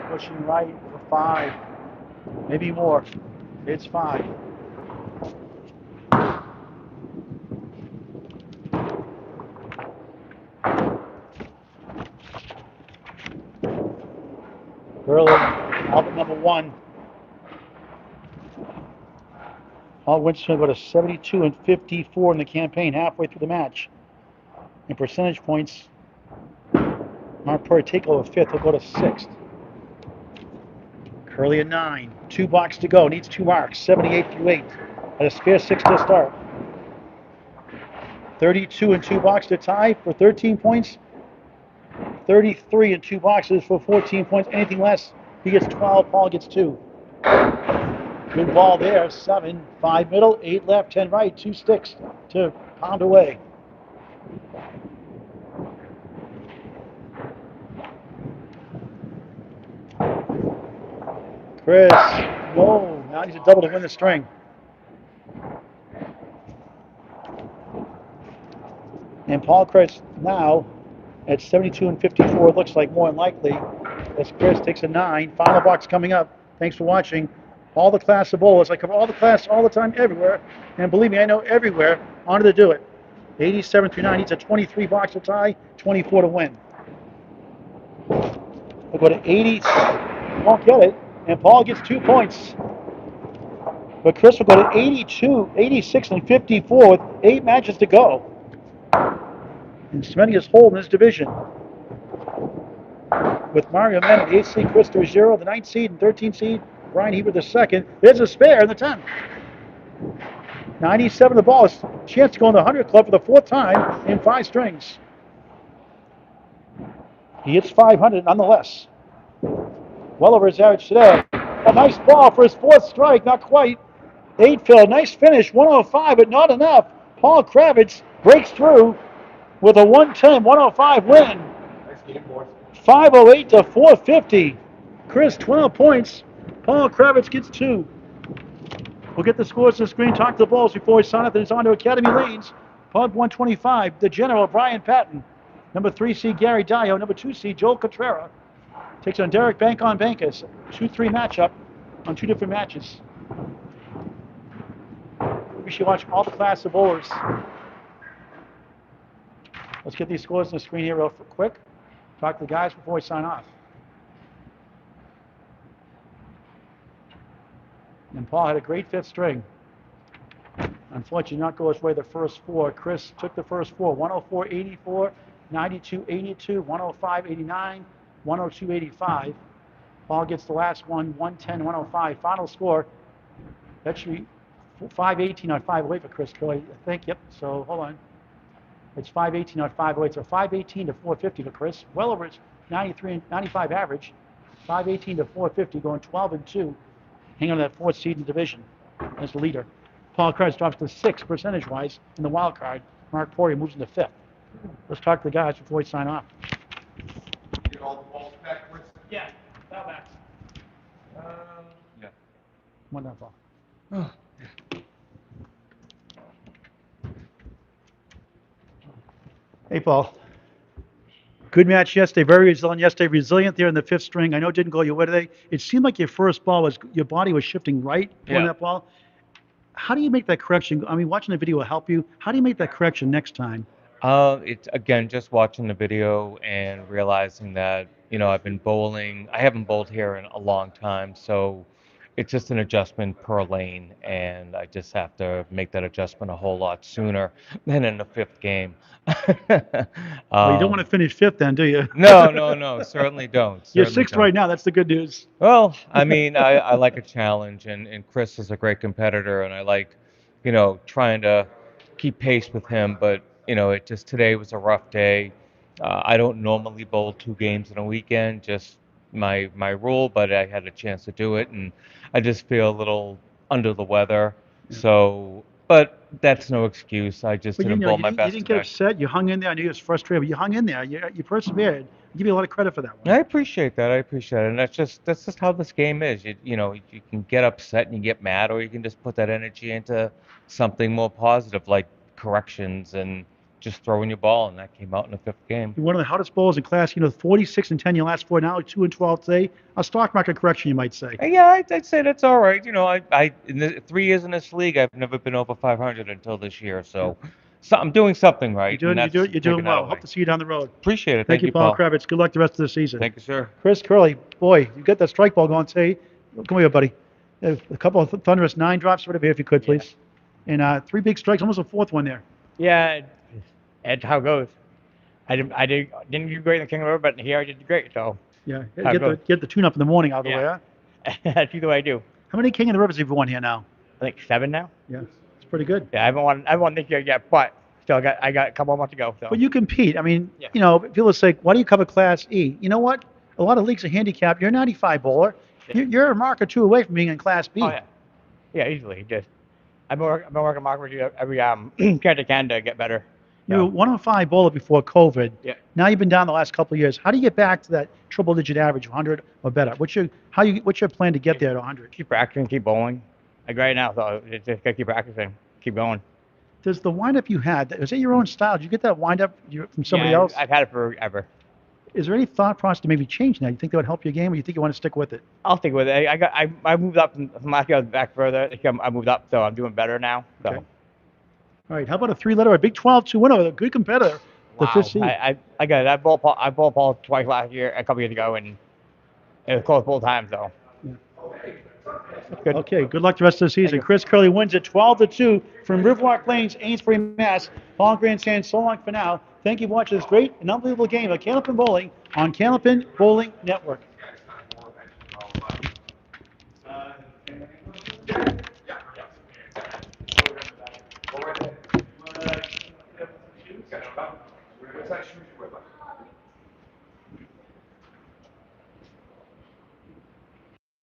Pushing right for 5, maybe more. It's 5. Curley, Albert number 1. Paul Winston got a 72 and 54 in the campaign halfway through the match. In percentage points, Mark Purdy take over 5th. He'll go to 6th. Curley at 9. 2 box to go. Needs 2 marks. 78 through 8. At a spare 6 to start. 32 and 2 box to tie for 13 points. 33 and 2 boxes for 14 points. Anything less, he gets 12. Paul gets 2. Good ball there. 7. 5 middle. 8 left. 10 right. 2 sticks to pound away. Chris, no, now he's a double to win the string. And Paul Chris now at 72 and 54, it looks like more than likely, as Chris takes a 9. Final box coming up. Thanks for watching. All the class of bowlers. I cover all the class all the time, everywhere. And believe me, I know everywhere. Honored to do it. 87 through 9 needs a 23 box to tie, 24 to win. We'll go to 80. Won't get it. And Paul gets 2 points. But Chris will go to 82, 86, and 54 with 8 matches to go. And cementing his hold in this division. With Mario Men, the 8th seed, Chris Terziero, the 9th seed, and 13th seed, Brian Hebert, the 2nd. There's a spare in the 10th. 97 the ball. Chance to go in the 100 club for the 4th time in 5 strings. He hits 500 nonetheless. Well over his average today. A nice ball for his 4th strike, not quite. 8 fill, nice finish, 105, but not enough. Paul Kravitz breaks through with a 110, 105 win. Nice game, boys. 508 to 450. Chris, 12 points. Paul Kravitz gets 2. We'll get the scores on the screen, talk to the balls before we sign up. Then it's on to Academy Lanes. Pub 125, the General, Brian Patton. Number 3 seed, Gary Dio. Number 2 seed, Joel Cotrera. Takes on Derek Bank on Bankus. 2-3 matchup on 2 different matches. We should watch all the class of bowlers. Let's get these scores on the screen here real quick. Talk to the guys before we sign off. And Paul had a great 5th string. Unfortunately, not go his way the first 4. Chris took the first 4. 104, 84, 92, 82, 105, 89, 102, 85. Paul gets the last one, 110, 105. Final score. That should be 518 on 508 for Chris Curley, I think. Yep. So hold on. It's 518 on 508. So 518 to 450 for Chris. Well over his 93 and 95 average. 518 to 450, going 12 and 2. Hanging on that 4th seed in the division as the leader. Paul Kravitz drops to 6 percentage-wise in the wild card. Mark Poirier moves into 5th. Let's talk to the guys before we sign off. Get all the balls backwards. Yeah, foul backs. Yeah. One down, Paul. Oh. Hey, Paul. Good match yesterday. Very resilient yesterday. Resilient there in the 5th string. I know it didn't go your way today. It seemed like your first ball was, your body was shifting right on that ball. How do you make that correction? I mean, watching the video will help you. How do you make that correction next time? It's again just watching the video and realizing that, I've been bowling. I haven't bowled here in a long time, so it's just an adjustment per lane, and I just have to make that adjustment a whole lot sooner than in the 5th game. Well, you don't want to finish 5th then, do you? No, certainly don't. You're Certainly 6th don't. right now. That's the good news. Well, I mean, I like a challenge, and Chris is a great competitor, and I like, trying to keep pace with him. But, it just today was a rough day. I don't normally bowl 2 games in a weekend, just my rule, but I had a chance to do it, and I just feel a little under the weather. Yeah. So, but that's no excuse. I just But didn't bowl my you best didn't get today. upset. You hung in there. I knew you was frustrated, but you hung in there. You persevered. I give you a lot of credit for that one. I appreciate that. I appreciate it, and that's just how this game is. You can get upset and you get mad, or you can just put that energy into something more positive, like corrections and just throwing your ball. And that came out in the 5th game. You're one of the hottest bowlers in class. 46 and 10 your last 4. Now 2 and 12 today. A stock market correction, you might say. Yeah, I'd say that's all right. I in the 3 years in this league, I've never been over 500 until this year. So I'm doing something right. You're and doing that's you're doing taking that well. away. Hope to see you down the road. Appreciate it. Thank you, Paul Kravitz. Good luck the rest of the season. Thank you, sir. Chris Curley, boy, you got that strike ball going today. Come here, buddy. A couple of thunderous 9 drops, whatever, if you could, please. And 3 big strikes, almost a 4th one there. Yeah, that's how it goes. I didn't do great in the King River, but here I did great. So Yeah, How it get the tune up in the morning out of the way. Huh? that's either way I do. How many King of the Rivers have you won here now? I think 7 now. Yeah, it's pretty good. Yeah, I haven't won this year yet, but still I got a couple more to go. So. But you compete. I mean, Yeah. people say, why do you cover Class E? You know what? A lot of leagues are handicapped. You're a 95 bowler. Yeah. You're a mark or 2 away from being in Class B. Oh yeah, yeah, easily. Just I've been working market every Canada to get better. You were 105 bowler before COVID. Yeah. Now you've been down the last couple of years. How do you get back to that triple-digit average, 100 or better? What's your plan to get there to 100? Keep practicing, keep bowling. Like right now, so just gotta keep practicing, keep going. Does the windup you had, is it your own style? Did you get that windup from somebody Yeah, else? I've had it forever. Is there any thought process to maybe change that? You think that would help your game, or you think you want to stick with it? I'll stick with it. I moved up from last year. I was back further. I moved up, so I'm doing better now. So. Okay. All right. How about a 3-letter, a Big 12-2 winner with a good competitor, the Wow. fifth seed? I got it. I ball twice last year, a couple years ago, and it was close both times. So. Yeah. Good. Okay, good luck the rest of the season. you. Chris Curley wins it 12-2 from Riverwalk Lanes, Amesbury, Mass. Paul Grandstand, so long for now. Thank you for watching this great and unbelievable game of Candlepin Bowling on Candlepin Bowling Network.